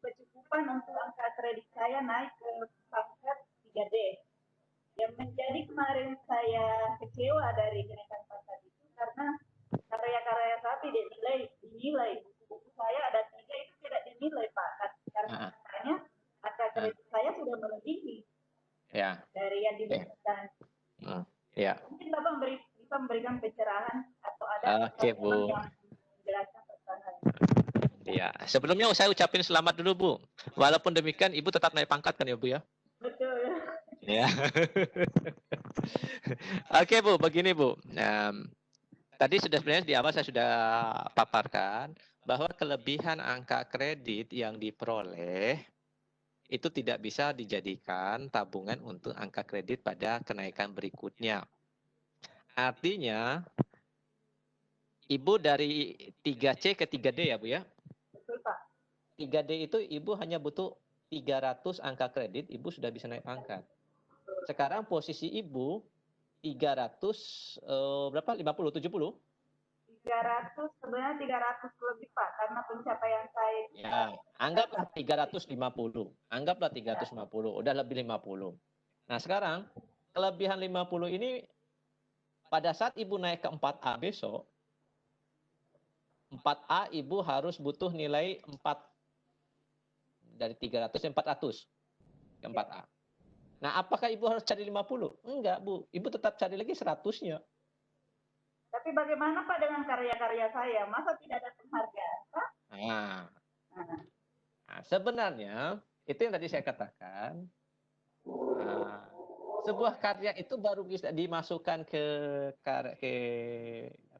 kecukupan untuk angka kredit saya naik ke pangkat 3D. Yang menjadi kemarin saya kecewa dari kenaikan pangkat itu karena karya-karya saya dinilai. Buku saya ada 3 itu tidak dinilai Pak. Karena katanya angka kredit saya sudah melebihi dari yang dibutuhkan. Ya. Mungkin Bapak bisa memberikan pencerahan atau ada Bu. yang menjelaskan tentang hal ini. Ya, sebelumnya saya ucapin selamat dulu Bu. Walaupun demikian Ibu tetap naik pangkat kan ya Bu ya? Betul. Ya. Oke Bu, begini Bu. Tadi sebenarnya di awal saya sudah paparkan bahwa kelebihan angka kredit yang diperoleh itu tidak bisa dijadikan tabungan untuk angka kredit pada kenaikan berikutnya. Artinya, Ibu dari 3C ke 3D ya Bu ya? Betul Pak. 3D itu Ibu hanya butuh 300 angka kredit, Ibu sudah bisa naik pangkat. Sekarang posisi Ibu 300 berapa? 50, 70? 300 sebenarnya 300 lebih Pak karena pencapaian saya. Ya, anggaplah 350. Anggaplah 350, udah lebih 50. Nah, sekarang kelebihan 50 ini pada saat Ibu naik ke 4A besok, 4A Ibu harus butuh nilai 4 dari 300 ke 400 ke 4A. Nah, apakah Ibu harus cari 50? Enggak, Bu. Ibu tetap cari lagi 100-nya. Tapi bagaimana Pak dengan karya-karya saya? Masa tidak ada penghargaan Pak? Nah, sebenarnya itu yang tadi saya katakan. Sebuah karya itu baru bisa dimasukkan ke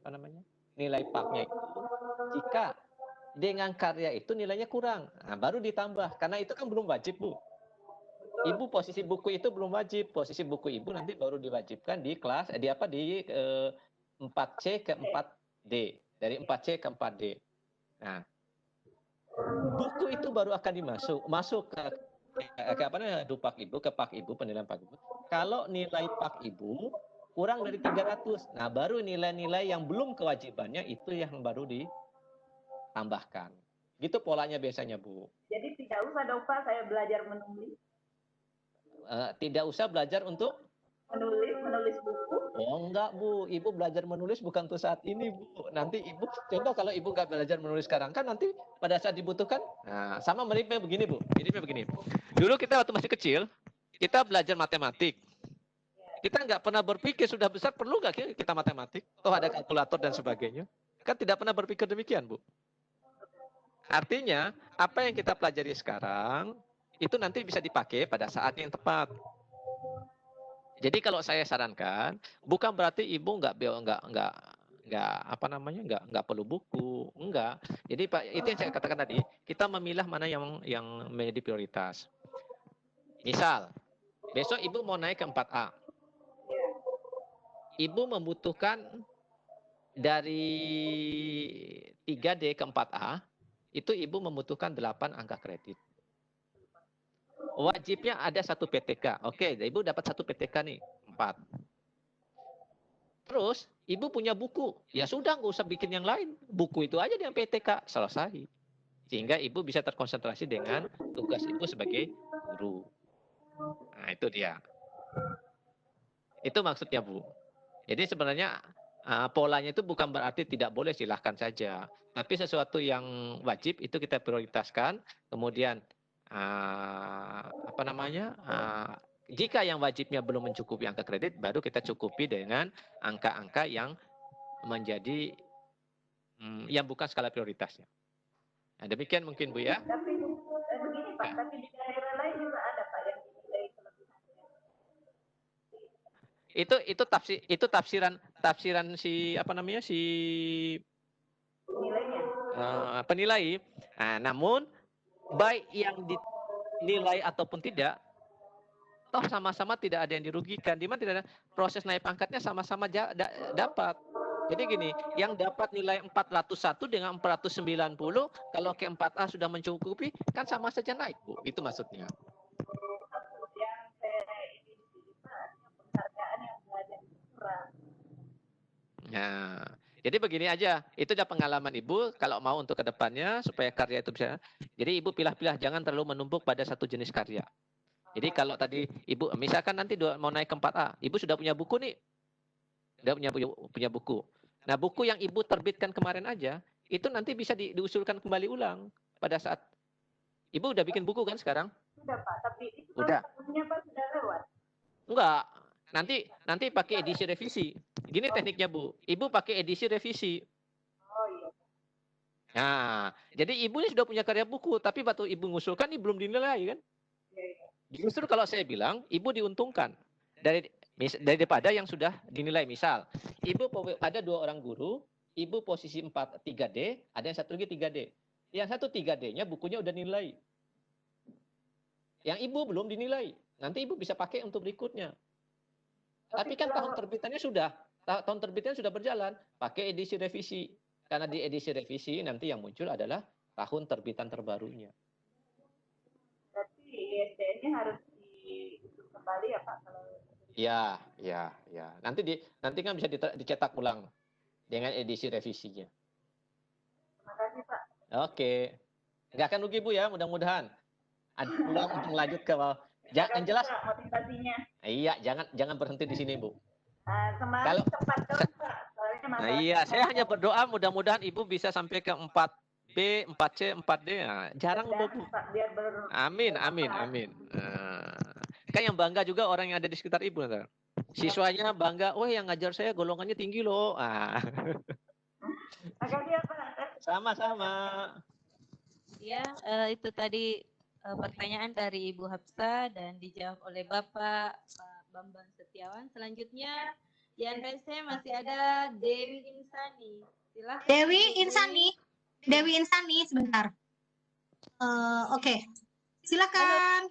apa namanya? Nilai PAK-nya itu jika dengan karya itu nilainya kurang. Nah, baru ditambah karena itu kan belum wajib, Bu. Ibu posisi buku itu belum wajib. Posisi buku Ibu nanti baru diwajibkan di kelas di 4C ke 4D. Dari 4C ke 4D. Nah, buku itu baru akan masuk ke apa namanya? Dupak Ibu, ke PAK Ibu, penilaian PAK Ibu. Kalau nilai PAK Ibu kurang dari 300. Nah, baru nilai-nilai yang belum kewajibannya itu yang baru ditambahkan. Gitu polanya biasanya, Bu. Jadi tidak usah dong Pak saya belajar menulis. Tidak usah belajar untuk menulis buku. Oh enggak Bu, Ibu belajar menulis bukan untuk saat ini Bu. Nanti Ibu coba kalau Ibu nggak belajar menulis sekarang kan nanti pada saat dibutuhkan. Nah, sama miripnya begini Bu. Miripnya begini. Dulu kita waktu masih kecil kita belajar matematik. Kita nggak pernah berpikir sudah besar perlu nggak kita matematik? Toh ada kalkulator dan sebagainya. Kan tidak pernah berpikir demikian Bu. Artinya apa yang kita pelajari sekarang itu nanti bisa dipakai pada saat yang tepat. Jadi kalau saya sarankan, bukan berarti ibu nggak perlu buku, enggak. Jadi Pak, itu yang saya katakan tadi, kita memilah mana yang menjadi prioritas. Misal, besok ibu mau naik ke 4A. Ibu membutuhkan dari 3D ke 4A, itu ibu membutuhkan 8 angka kredit. Wajibnya ada 1 PTK. Oke, ibu dapat 1 PTK nih, 4. Terus, ibu punya buku. Ya sudah, nggak usah bikin yang lain. Buku itu aja yang PTK, selesai. sehingga ibu bisa terkonsentrasi dengan tugas ibu sebagai guru. Nah, itu dia. Itu maksudnya, Bu. Jadi sebenarnya polanya itu bukan berarti tidak boleh, silahkan saja. Tapi sesuatu yang wajib itu kita prioritaskan. Kemudian jika yang wajibnya belum mencukupi angka kredit, baru kita cukupi dengan angka-angka yang menjadi yang bukan skala prioritasnya. Nah, demikian mungkin, Bu, ya. Tapi begini Pak, tapi di daerah lain juga ada Pak yang dinilai kelebihannya. Itu tafsiran si penilai. Nah, namun baik yang dinilai ataupun tidak, toh sama-sama tidak ada yang dirugikan. Di mana tidak ada proses naik pangkatnya sama-sama dapat. Jadi gini, yang dapat nilai 401 dengan 490, kalau ke 4A sudah mencukupi, kan sama saja naik, Bu. Itu maksudnya. Yang saya ini penghargaan yang belajar kurang. Nah, jadi begini aja, itu aja pengalaman Ibu kalau mau untuk kedepannya supaya karya itu bisa. Jadi Ibu pilah-pilah, jangan terlalu menumpuk pada satu jenis karya. Jadi kalau tadi Ibu, misalkan nanti mau naik ke 4A, Ibu sudah punya buku nih. Sudah punya buku. Nah, buku yang Ibu terbitkan kemarin aja, itu nanti bisa diusulkan kembali ulang pada saat Ibu udah bikin buku kan sekarang? Sudah Pak, tapi itu udah. Tahunnya Pak sudah lewat. Enggak. Nanti pakai edisi revisi. Gini tekniknya, Bu. Ibu pakai edisi revisi. Oh iya. Nah, jadi Ibu ini sudah punya karya buku, tapi waktu Ibu ngusulkan ini belum dinilai kan? Iya. Justru kalau saya bilang, Ibu diuntungkan daripada yang sudah dinilai. Misal, Ibu ada 2 orang guru, Ibu posisi 3D, ada yang satu lagi 3D. Yang satu 3D-nya bukunya udah nilai. Yang Ibu belum dinilai. Nanti Ibu bisa pakai untuk berikutnya. Tapi kan tahun terbitannya sudah berjalan, pakai edisi revisi. Karena di edisi revisi nanti yang muncul adalah tahun terbitan terbarunya. Tapi ISBN-nya harus dihitung kembali ya Pak kalau Ya. Nanti kan bisa dicetak ulang dengan edisi revisinya. Terima kasih Pak. Oke. Nggak akan rugi, Bu, ya, mudah-mudahan. Ada peluang untuk lanjut ke bawah. Jangan jelas. Pak, motivasinya. Iya, jangan berhenti di sini, Bu. Semangat cepat terus Pak. Nah, iya, saya hanya berdoa mudah-mudahan Ibu bisa sampai ke 4B, 4C, 4D. Nah, jarang, Bu. Amin. Kan yang bangga juga orang yang ada di sekitar Ibu. Ntar. Siswanya bangga, oh yang ngajar saya golongannya tinggi loh. Makasih ya Pak. Sama-sama. Ya, itu tadi pertanyaan dari Ibu Hafsa dan dijawab oleh Bapak Bambang Setiawan. Selanjutnya di antara saya masih ada Dewi Insani. Silahkan. Dewi Insani sebentar. Oke. Silakan.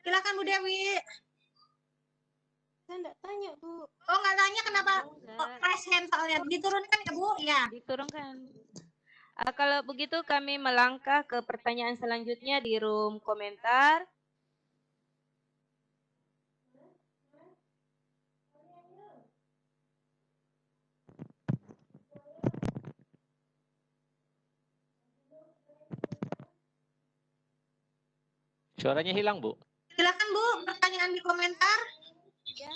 Silakan Bu Dewi. Saya enggak tanya, Bu. Oh, nggak tanya kenapa? Press hand soalnya. Diturunkan ya, Bu? Ya. Diturunkan. Kalau begitu kami melangkah ke pertanyaan selanjutnya di room komentar. Suaranya hilang, Bu. Silakan Bu, pertanyaan di komentar. Ya.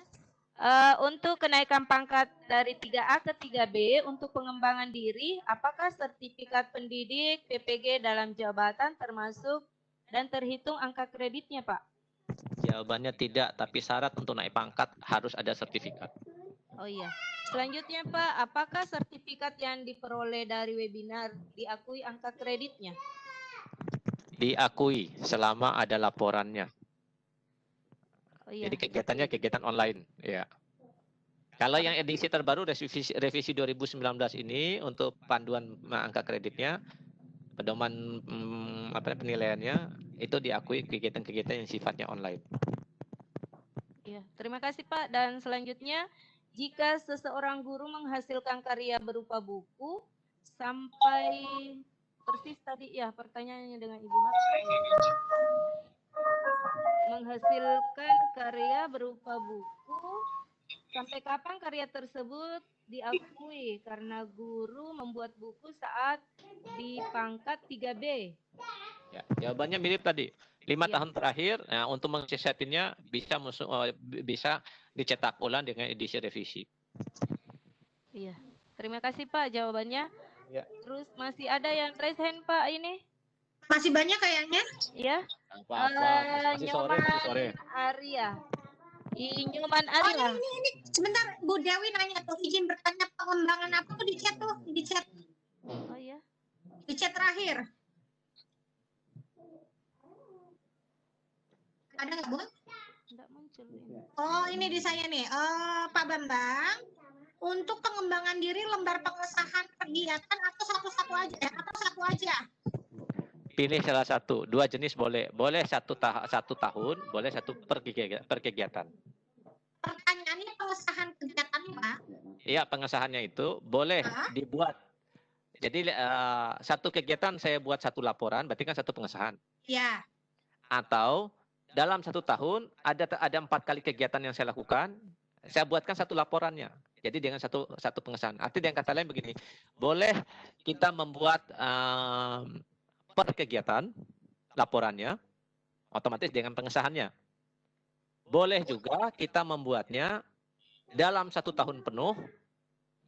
Untuk kenaikan pangkat dari 3A ke 3B untuk pengembangan diri, apakah sertifikat pendidik PPG dalam jabatan termasuk dan terhitung angka kreditnya, Pak? Jawabannya tidak, tapi syarat untuk naik pangkat harus ada sertifikat. Oh iya. Selanjutnya, Pak, apakah sertifikat yang diperoleh dari webinar diakui angka kreditnya? Diakui selama ada laporannya. Oh, iya. Jadi kegiatannya kegiatan online, ya. Kalau yang edisi terbaru revisi 2019 ini untuk panduan angka kreditnya, pedoman penilaiannya itu diakui kegiatan-kegiatan yang sifatnya online. Ya, terima kasih Pak. Dan selanjutnya, jika seseorang guru menghasilkan karya berupa buku sampai persis tadi ya pertanyaannya dengan Ibu Hafsa. Menghasilkan karya berupa buku, sampai kapan karya tersebut diakui karena guru membuat buku saat di pangkat 3B. Ya, jawabannya mirip tadi. 5 Ya. tahun terakhir, nah, untuk mensiasatinya bisa dicetak ulang dengan edisi revisi. Iya. Terima kasih Pak jawabannya. Ya. Terus masih ada yang raise hand Pak ini? Masih banyak kayaknya. Ya. Apa-apa, masih sore. Arya. Nyoman Arya. Ini sebentar Bu Dewi nanya tuh, izin bertanya pengembangan apa tuh di chat tuh, di chat. Oh iya. Di chat terakhir. Ada nggak, Bu? Enggak muncul ini. Oh, ini di saya nih. Pak Bambang, untuk pengembangan diri lembar pengesahan kegiatan atau satu-satu aja ya? Atau satu aja? Pilih salah satu. 2 jenis boleh. Boleh 1 tahun, boleh 1 per kegiatan. Pertanyaannya pengesahan kegiatan, Pak. Iya, pengesahannya itu boleh dibuat. Jadi 1 kegiatan saya buat 1 laporan, berarti kan 1 pengesahan. Ya. Atau dalam 1 tahun ada 4 kali kegiatan yang saya lakukan, saya buatkan 1 laporannya. Jadi dengan satu pengesahan. Artinya dengan kata lain begini, boleh kita membuat per kegiatan laporannya, otomatis dengan pengesahannya. Boleh juga kita membuatnya dalam 1 tahun penuh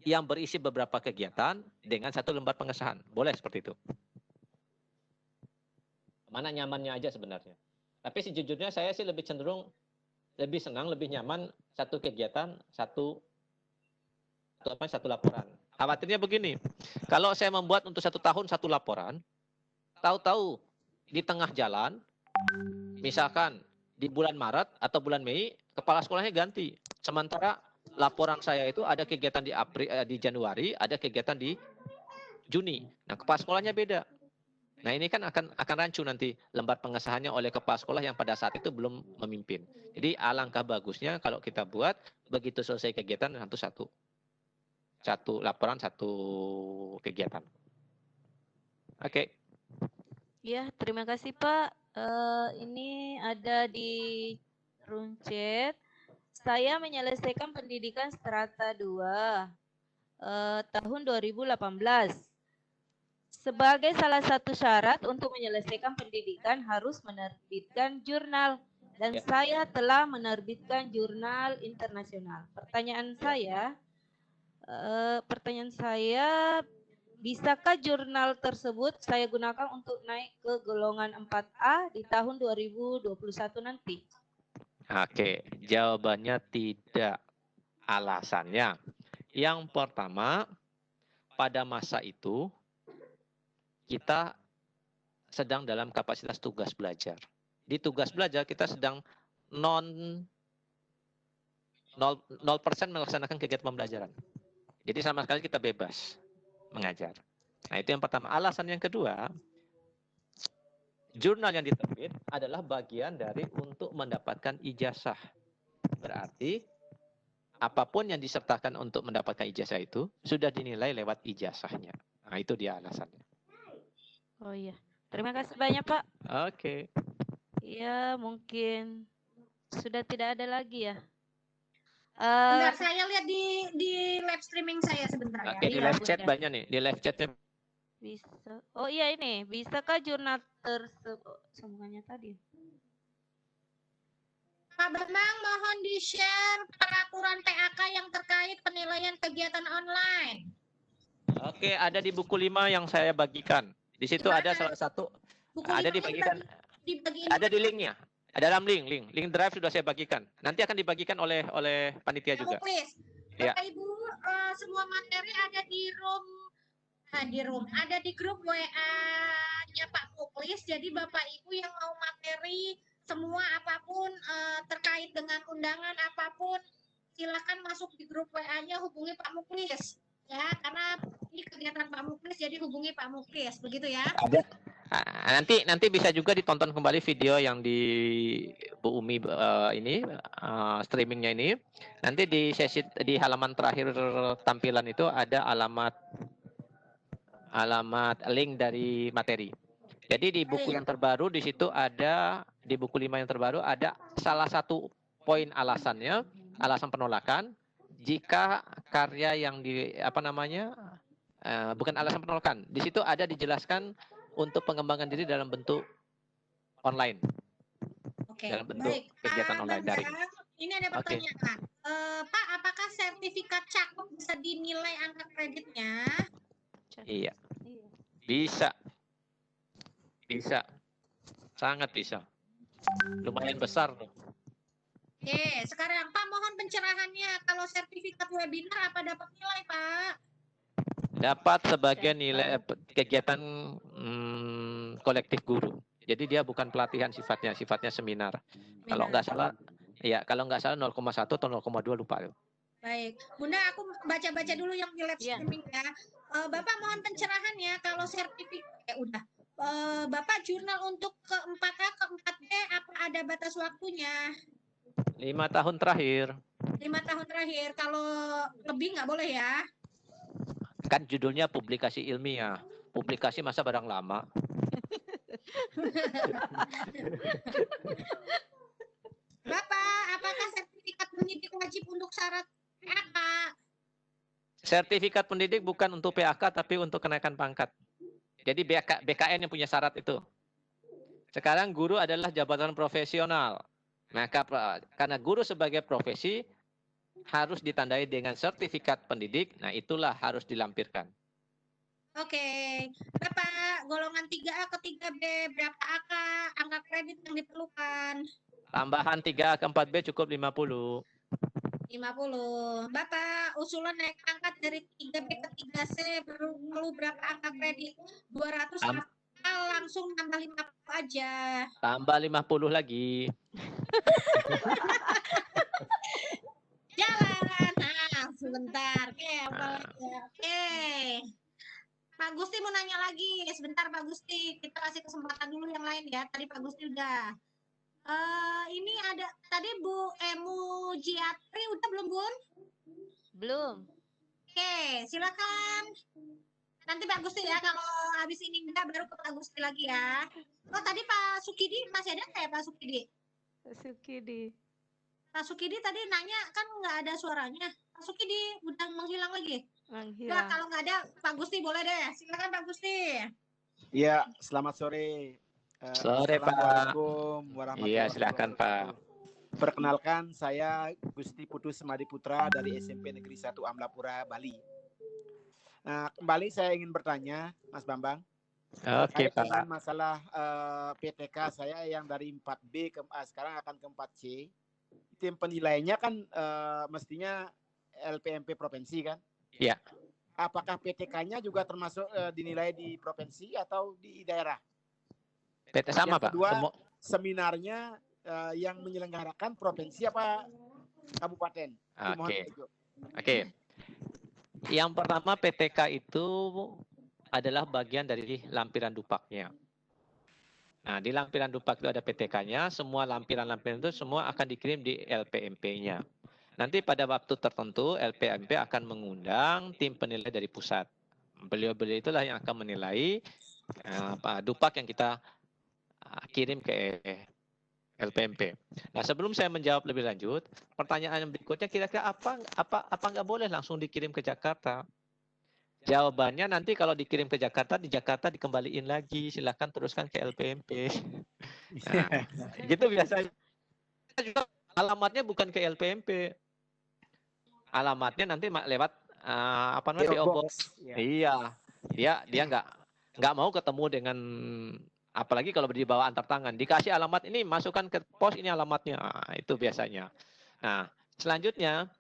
yang berisi beberapa kegiatan dengan 1 lembar pengesahan. Boleh seperti itu. Mana nyamannya aja sebenarnya. Tapi sejujurnya saya sih lebih cenderung lebih senang, lebih nyaman 1 kegiatan, satu laporan. Khawatirnya begini, kalau saya membuat untuk 1 tahun 1 laporan, tahu-tahu di tengah jalan, misalkan di bulan Maret atau bulan Mei, kepala sekolahnya ganti. Sementara laporan saya itu ada kegiatan di Januari, ada kegiatan di Juni. Nah, kepala sekolahnya beda. Nah, ini kan akan rancu nanti lembar pengesahannya oleh kepala sekolah yang pada saat itu belum memimpin. Jadi alangkah bagusnya kalau kita buat begitu selesai kegiatan satu laporan, 1 kegiatan. Oke. Ya, terima kasih Pak. Ini ada di room chat. Saya menyelesaikan pendidikan strata 2 tahun 2018. Sebagai salah satu syarat untuk menyelesaikan pendidikan harus menerbitkan jurnal. Dan saya telah menerbitkan jurnal internasional. Pertanyaan saya, bisakah jurnal tersebut saya gunakan untuk naik ke golongan 4A di tahun 2021 nanti? Oke, jawabannya tidak. Alasannya, yang pertama, pada masa itu kita sedang dalam kapasitas tugas belajar. Di tugas belajar kita sedang 0% melaksanakan kegiatan pembelajaran. Jadi sama sekali kita bebas mengajar. Nah, itu yang pertama. Alasan yang kedua, jurnal yang diterbit adalah bagian dari untuk mendapatkan ijazah. Berarti apapun yang disertakan untuk mendapatkan ijazah itu sudah dinilai lewat ijazahnya. Nah, itu dia alasannya. Oh iya, terima kasih banyak Pak. Oke. Ya, mungkin sudah tidak ada lagi ya. Bentar, saya lihat di live streaming saya sebentar ya. Oke, di live chat banyak nih. Di live chatnya bisa. Oh iya ini, bisakah jurnal tersebut sambungannya tadi? Pak Bambang, mohon di-share peraturan PAK yang terkait penilaian kegiatan online. Oke, ada di buku 5 yang saya bagikan. Di situ ada salah satu, ada dibagikan, ada di linknya. Dalam link drive sudah saya bagikan. Nanti akan dibagikan oleh panitia juga. Ya. Bapak Ibu, semua materi ada di ada di grup WA-nya Pak Muklis. Jadi Bapak Ibu yang mau materi semua apapun terkait dengan undangan apapun, silakan masuk di grup WA-nya, hubungi Pak Muklis. Ya, karena ini kegiatan Pak Muklis, jadi hubungi Pak Muklis, begitu ya. Nanti bisa juga ditonton kembali video yang di Bu Umi ini streamingnya ini. Nanti di sesi di halaman terakhir tampilan itu ada alamat link dari materi. Jadi di buku yang terbaru di situ ada, di buku 5 yang terbaru ada salah satu poin alasannya, alasan penolakan. jika karya yang bukan alasan penolakan. Di situ ada dijelaskan untuk pengembangan diri dalam bentuk online. Oke, Dalam bentuk baik. kegiatan online daring. Ini ada Oke. pertanyaan. Pak, apakah sertifikat cakup bisa dinilai angka kreditnya? Iya. Bisa. Bisa. Sangat bisa. Lumayan besar loh. Oke, sekarang Pak mohon pencerahannya. Kalau sertifikat webinar apa dapat nilai, Pak? Dapat sebagian nilai kegiatan kolektif guru. Jadi dia bukan pelatihan sifatnya seminar. Kalau nggak salah, ya kalau nggak salah 0,1 atau 0,2 lupa. Baik, Bunda, aku baca-baca dulu yang di live streaming ya. Bapak mohon pencerahannya. Kalau sertifikat udah. Bapak jurnal untuk ke-4A, ke-4B apa ada batas waktunya? 5 tahun terakhir. 5 tahun terakhir. Kalau lebih nggak boleh ya? Kan judulnya publikasi ilmiah. Publikasi masa barang lama. Bapak, apakah sertifikat pendidik wajib untuk syarat PAK? Sertifikat pendidik bukan untuk PAK tapi untuk kenaikan pangkat. Jadi BKN yang punya syarat itu. Sekarang guru adalah jabatan profesional. Maka karena guru sebagai profesi harus ditandai dengan sertifikat pendidik, nah itulah harus dilampirkan. Oke, Bapak, golongan 3A ke 3B, berapa angka kredit yang diperlukan? Tambahan 3A ke 4B cukup 50. 50. Bapak, usulan naik pangkat dari 3B ke 3C perlu berapa angka kredit? 200 langsung nambah 50 aja. Tambah 50 lagi. Jalan. Nah, sebentar. Oke, apa lagi? Oke. Pak Gusti mau nanya lagi. Sebentar Pak Gusti, kita kasih kesempatan dulu yang lain ya. Tadi Pak Gusti udah. Ini ada tadi Bu Emu Jiatri udah belum Bun? Belum. Oke, silakan. Nanti Pak Gusti ya, kalau habis ini enggak baru ke Pak Gusti lagi ya. Oh tadi Pak Sukidi masih ada nggak ya Pak Sukidi? Pak Sukidi tadi nanya kan nggak ada suaranya. Pak Sukidi udah menghilang lagi. Nah, kalau nggak ada Pak Gusti boleh deh. Silakan Pak Gusti. Ya, selamat sore. Sore Pak. Assalamualaikum warahmatullahi Iya, silakan Pak. Perkenalkan, saya Gusti Putu Semadi Putra dari SMP Negeri 1 Amlapura, Bali. Nah, kembali saya ingin bertanya, Mas Bambang. Oke, Pak. Dengan masalah PTK saya yang dari 4B sekarang akan ke 4C. Tim penilainya kan mestinya LPMP provinsi kan? Iya. Apakah PTK-nya juga termasuk dinilai di provinsi atau di daerah? PT sama yang kedua, Pak. Seminarnya yang menyelenggarakan provinsi apa kabupaten? Oke. Yang pertama PTK itu adalah bagian dari lampiran dupaknya. Nah, di lampiran dupak itu ada PTK-nya, semua lampiran-lampiran itu semua akan dikirim di LPMP-nya. Nanti pada waktu tertentu LPMP akan mengundang tim penilai dari pusat. Beliau-beliau itulah yang akan menilai dupak yang kita kirim ke LPMP. Nah, sebelum saya menjawab lebih lanjut, pertanyaan berikutnya kira-kira apa nggak boleh langsung dikirim ke Jakarta? Jawabannya nanti kalau dikirim ke Jakarta, di Jakarta dikembaliin lagi, silakan teruskan ke LPMP. Nah, gitu biasanya. Juga alamatnya bukan ke LPMP. Alamatnya nanti lewat PO Box. Iya. Dia nggak mau ketemu dengan, apalagi kalau di bawah antar tangan, dikasih alamat ini, masukkan ke pos ini alamatnya. Nah, itu biasanya. Nah, selanjutnya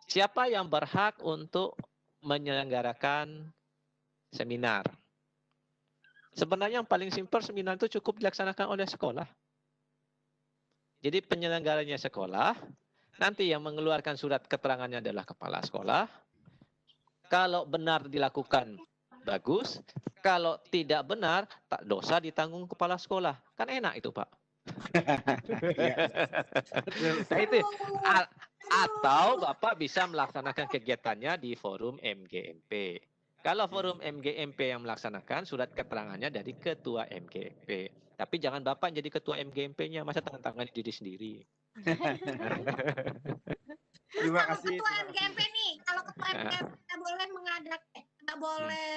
siapa yang berhak untuk menyelenggarakan seminar? Sebenarnya yang paling simpel, seminar itu cukup dilaksanakan oleh sekolah. Jadi penyelenggaranya sekolah, nanti yang mengeluarkan surat keterangannya adalah kepala sekolah. Kalau benar dilakukan, bagus. Kalau tidak benar, tak dosa ditanggung kepala sekolah. Kan enak itu, Pak. Nah, itu. Atau Bapak bisa melaksanakan kegiatannya di forum MGMP. Kalau forum MGMP yang melaksanakan, surat keterangannya dari ketua MGMP. Tapi jangan Bapak jadi ketua MGMP-nya, masa tangan-tangan diri sendiri. Terima Kalau kasih. ketua Terima kasih. MGMP nih, kalau ketua MGMP nggak boleh nggak boleh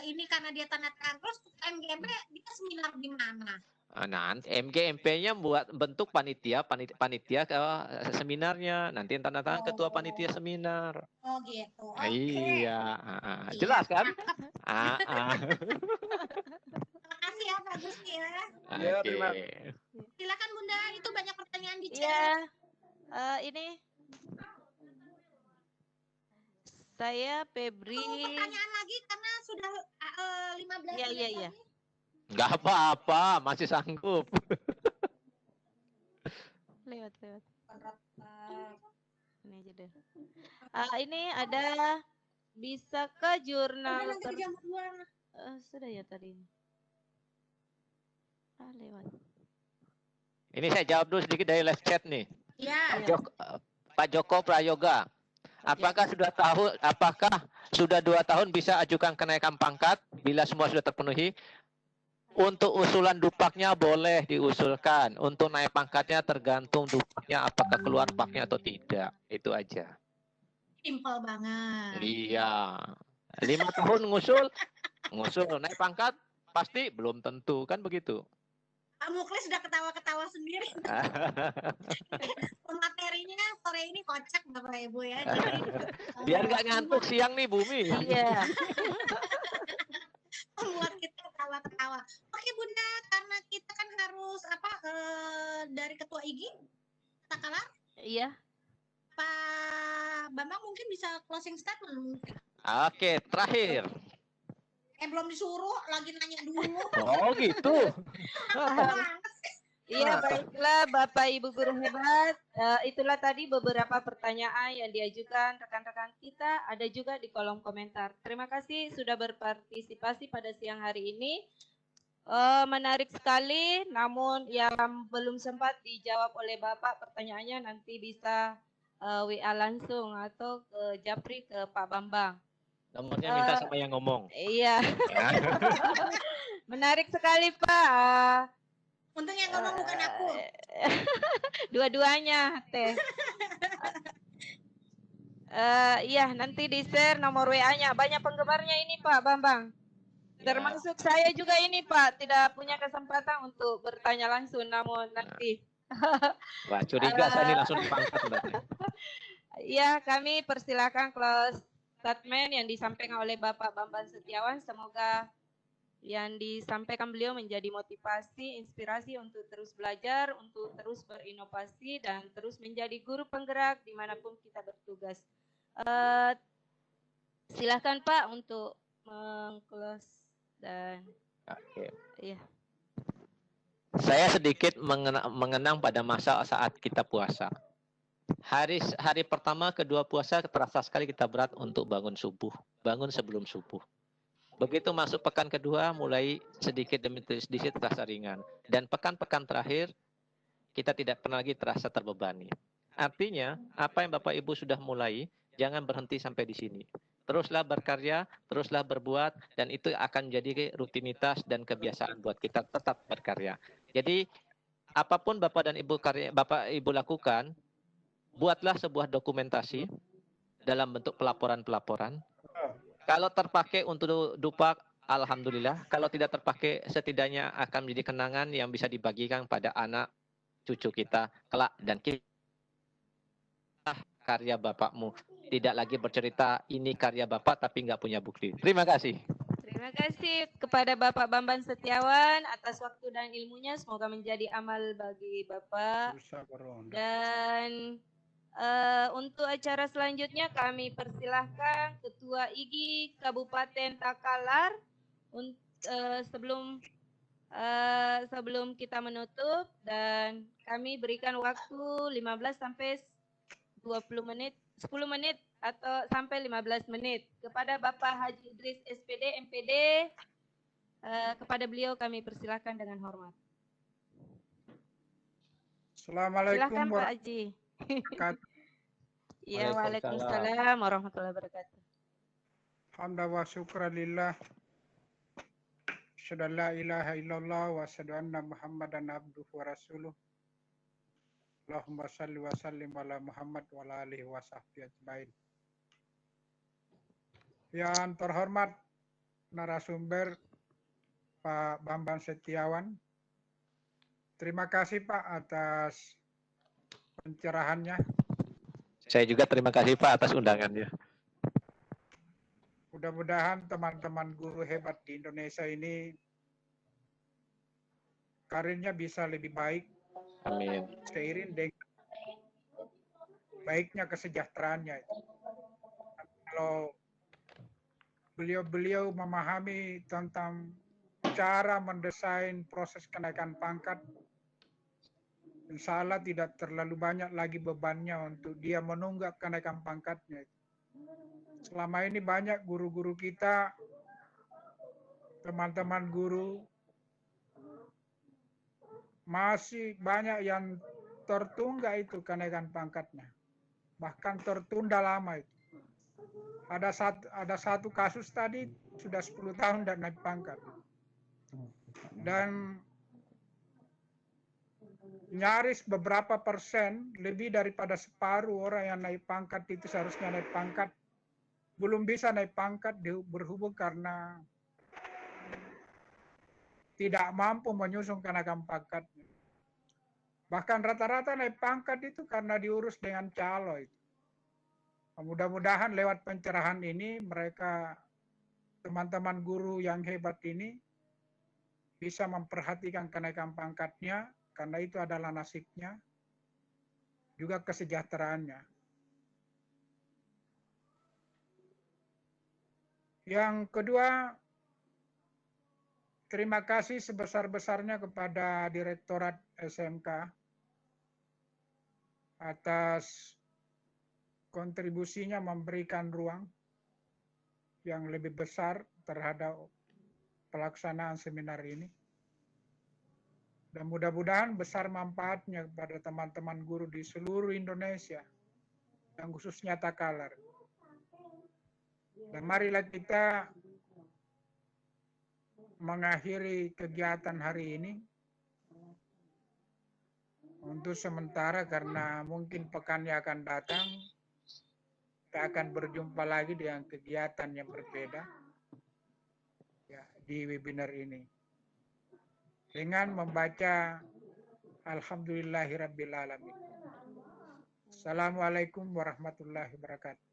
ini karena dia tanda tangan. Terus ketua MGMP dia seminar di mana? Nanti MGMP-nya buat bentuk panitia ke seminarnya. Nanti tanda tangan ketua panitia seminar. Oh gitu. Oke. Iya, Iya, jelas kan? cakep. Makasih ya Pak Gusti ya. Ya, Oke. terima Silakan Bunda, itu banyak pertanyaan di chat. Iya, ini saya Febri. Mau pertanyaan lagi karena sudah 15 Iya, menit iya, iya. lagi. Nggak apa-apa, masih sanggup. Lewat. Ini aja deh. Ini ada bisakah jurnal Udah nanti jam 2. sudah ya tadi. Lewat. Ini saya jawab dulu sedikit dari live chat nih. Ya. Pak Joko Prayoga. Apakah sudah 2 tahun bisa ajukan kenaikan pangkat bila semua sudah terpenuhi? Untuk usulan dupaknya boleh diusulkan. Untuk naik pangkatnya tergantung dupaknya apakah keluar paknya atau tidak. Itu aja. Simpel banget. Iya. 5 tahun ngusul naik pangkat pasti belum tentu kan begitu. Pak Muklis sudah ketawa-ketawa sendiri. Materinya sore ini kocak Bapak Ibu ya. Jadi, biar nggak ngantuk siang nih Bumi. Iya. Membuat kita ketawa-ketawa. Oke Bunda, karena kita kan harus dari Ketua IGI kita kalah. Iya. Pak Bambang mungkin bisa closing statement mungkin. Oke, terakhir. Belum disuruh, lagi nanya dulu. Oh gitu. Iya, baiklah Bapak Ibu guru hebat. Itulah tadi beberapa pertanyaan yang diajukan rekan-rekan kita. Ada juga di kolom komentar. Terima kasih sudah berpartisipasi pada siang hari ini. Menarik sekali, namun yang belum sempat dijawab oleh Bapak pertanyaannya nanti bisa WA langsung atau ke Japri ke Pak Bambang. Nomornya minta sama yang ngomong. Iya. Menarik sekali Pak. Untung yang ngomong bukan aku. Dua-duanya Teh. Iya, nanti di-share nomor WA-nya. Banyak penggemarnya ini Pak Bambang. Termasuk saya juga ini Pak, tidak punya kesempatan untuk bertanya langsung, namun nanti. Wah, curiga saya ini langsung dipangkat berarti. Iya, kami persilakan close statement yang disampaikan oleh Bapak Bambang Setiawan. Semoga yang disampaikan beliau menjadi motivasi, inspirasi untuk terus belajar, untuk terus berinovasi, dan terus menjadi guru penggerak dimanapun kita bertugas. Silakan Pak untuk meng-close dan iya. Saya sedikit mengenang pada masa saat kita puasa. Hari pertama, kedua puasa terasa sekali kita berat untuk bangun sebelum subuh. Begitu masuk pekan kedua, mulai sedikit demi sedikit terasa ringan. Dan pekan-pekan terakhir, kita tidak pernah lagi terasa terbebani. Artinya, apa yang Bapak Ibu sudah mulai, jangan berhenti sampai di sini. Teruslah berkarya, teruslah berbuat, dan itu akan jadi rutinitas dan kebiasaan buat kita tetap berkarya. Jadi, apapun Bapak dan Bapak Ibu lakukan, buatlah sebuah dokumentasi dalam bentuk pelaporan-pelaporan. Kalau terpakai untuk dupak, alhamdulillah. Kalau tidak terpakai, setidaknya akan menjadi kenangan yang bisa dibagikan pada anak cucu kita kelak, dan kita karya bapakmu. Tidak lagi bercerita ini karya bapak tapi nggak punya bukti. Terima kasih. Terima kasih kepada Bapak Bambang Setiawan atas waktu dan ilmunya. Semoga menjadi amal bagi Bapak. Dan untuk acara selanjutnya kami persilahkan Ketua IGI Kabupaten Takalar sebelum kita menutup, dan kami berikan waktu 15 sampai 10 menit atau sampai 15 menit kepada Bapak Haji Idris SPD MPD. Kepada beliau kami persilahkan dengan hormat. Assalamualaikum Silakan Pak Haji. Ya, waalaikumsalam warahmatullahi wabarakatuh. Hamdan wa syukran lillah. Asyhadu an la ilaha illallah wa asyhadu anna Muhammadan abduhu wa rasuluh. Allahumma salli wa sallim ala Muhammad wa ala alihi wa sahbihi ajmain. Yang terhormat narasumber Pak Bambang Setiawan. Terima kasih Pak atas pencerahannya. Saya juga terima kasih Pak atas undangannya. Mudah-mudahan teman-teman guru hebat di Indonesia ini karirnya bisa lebih baik. Amin. Seiring dengan baiknya kesejahteraannya. Kalau beliau-beliau memahami tentang cara mendesain proses kenaikan pangkat, insya Allah tidak terlalu banyak lagi bebannya untuk dia menunggak kenaikan pangkatnya. Selama ini banyak guru-guru kita, teman-teman guru, masih banyak yang tertunggak itu kenaikan pangkatnya. Bahkan tertunda lama itu. Ada satu kasus tadi sudah 10 tahun dan naik pangkat. Dan nyaris beberapa persen, lebih daripada separuh orang yang naik pangkat itu seharusnya naik pangkat, belum bisa naik pangkat berhubung karena tidak mampu menyusun kenaikan pangkat. Bahkan rata-rata naik pangkat itu karena diurus dengan calo itu. Mudah-mudahan lewat pencerahan ini mereka, teman-teman guru yang hebat ini, bisa memperhatikan kenaikan pangkatnya, karena itu adalah nasibnya, juga kesejahteraannya. Yang kedua, terima kasih sebesar-besarnya kepada Direktorat SMK atas kontribusinya memberikan ruang yang lebih besar terhadap pelaksanaan seminar ini. Dan mudah-mudahan besar manfaatnya kepada teman-teman guru di seluruh Indonesia, yang khususnya Takalar. Dan marilah kita mengakhiri kegiatan hari ini untuk sementara, karena mungkin pekannya akan datang kita akan berjumpa lagi dengan kegiatan yang berbeda ya, di webinar ini dengan membaca Alhamdulillahirabbil alamin. Assalamualaikum warahmatullahi wabarakatuh.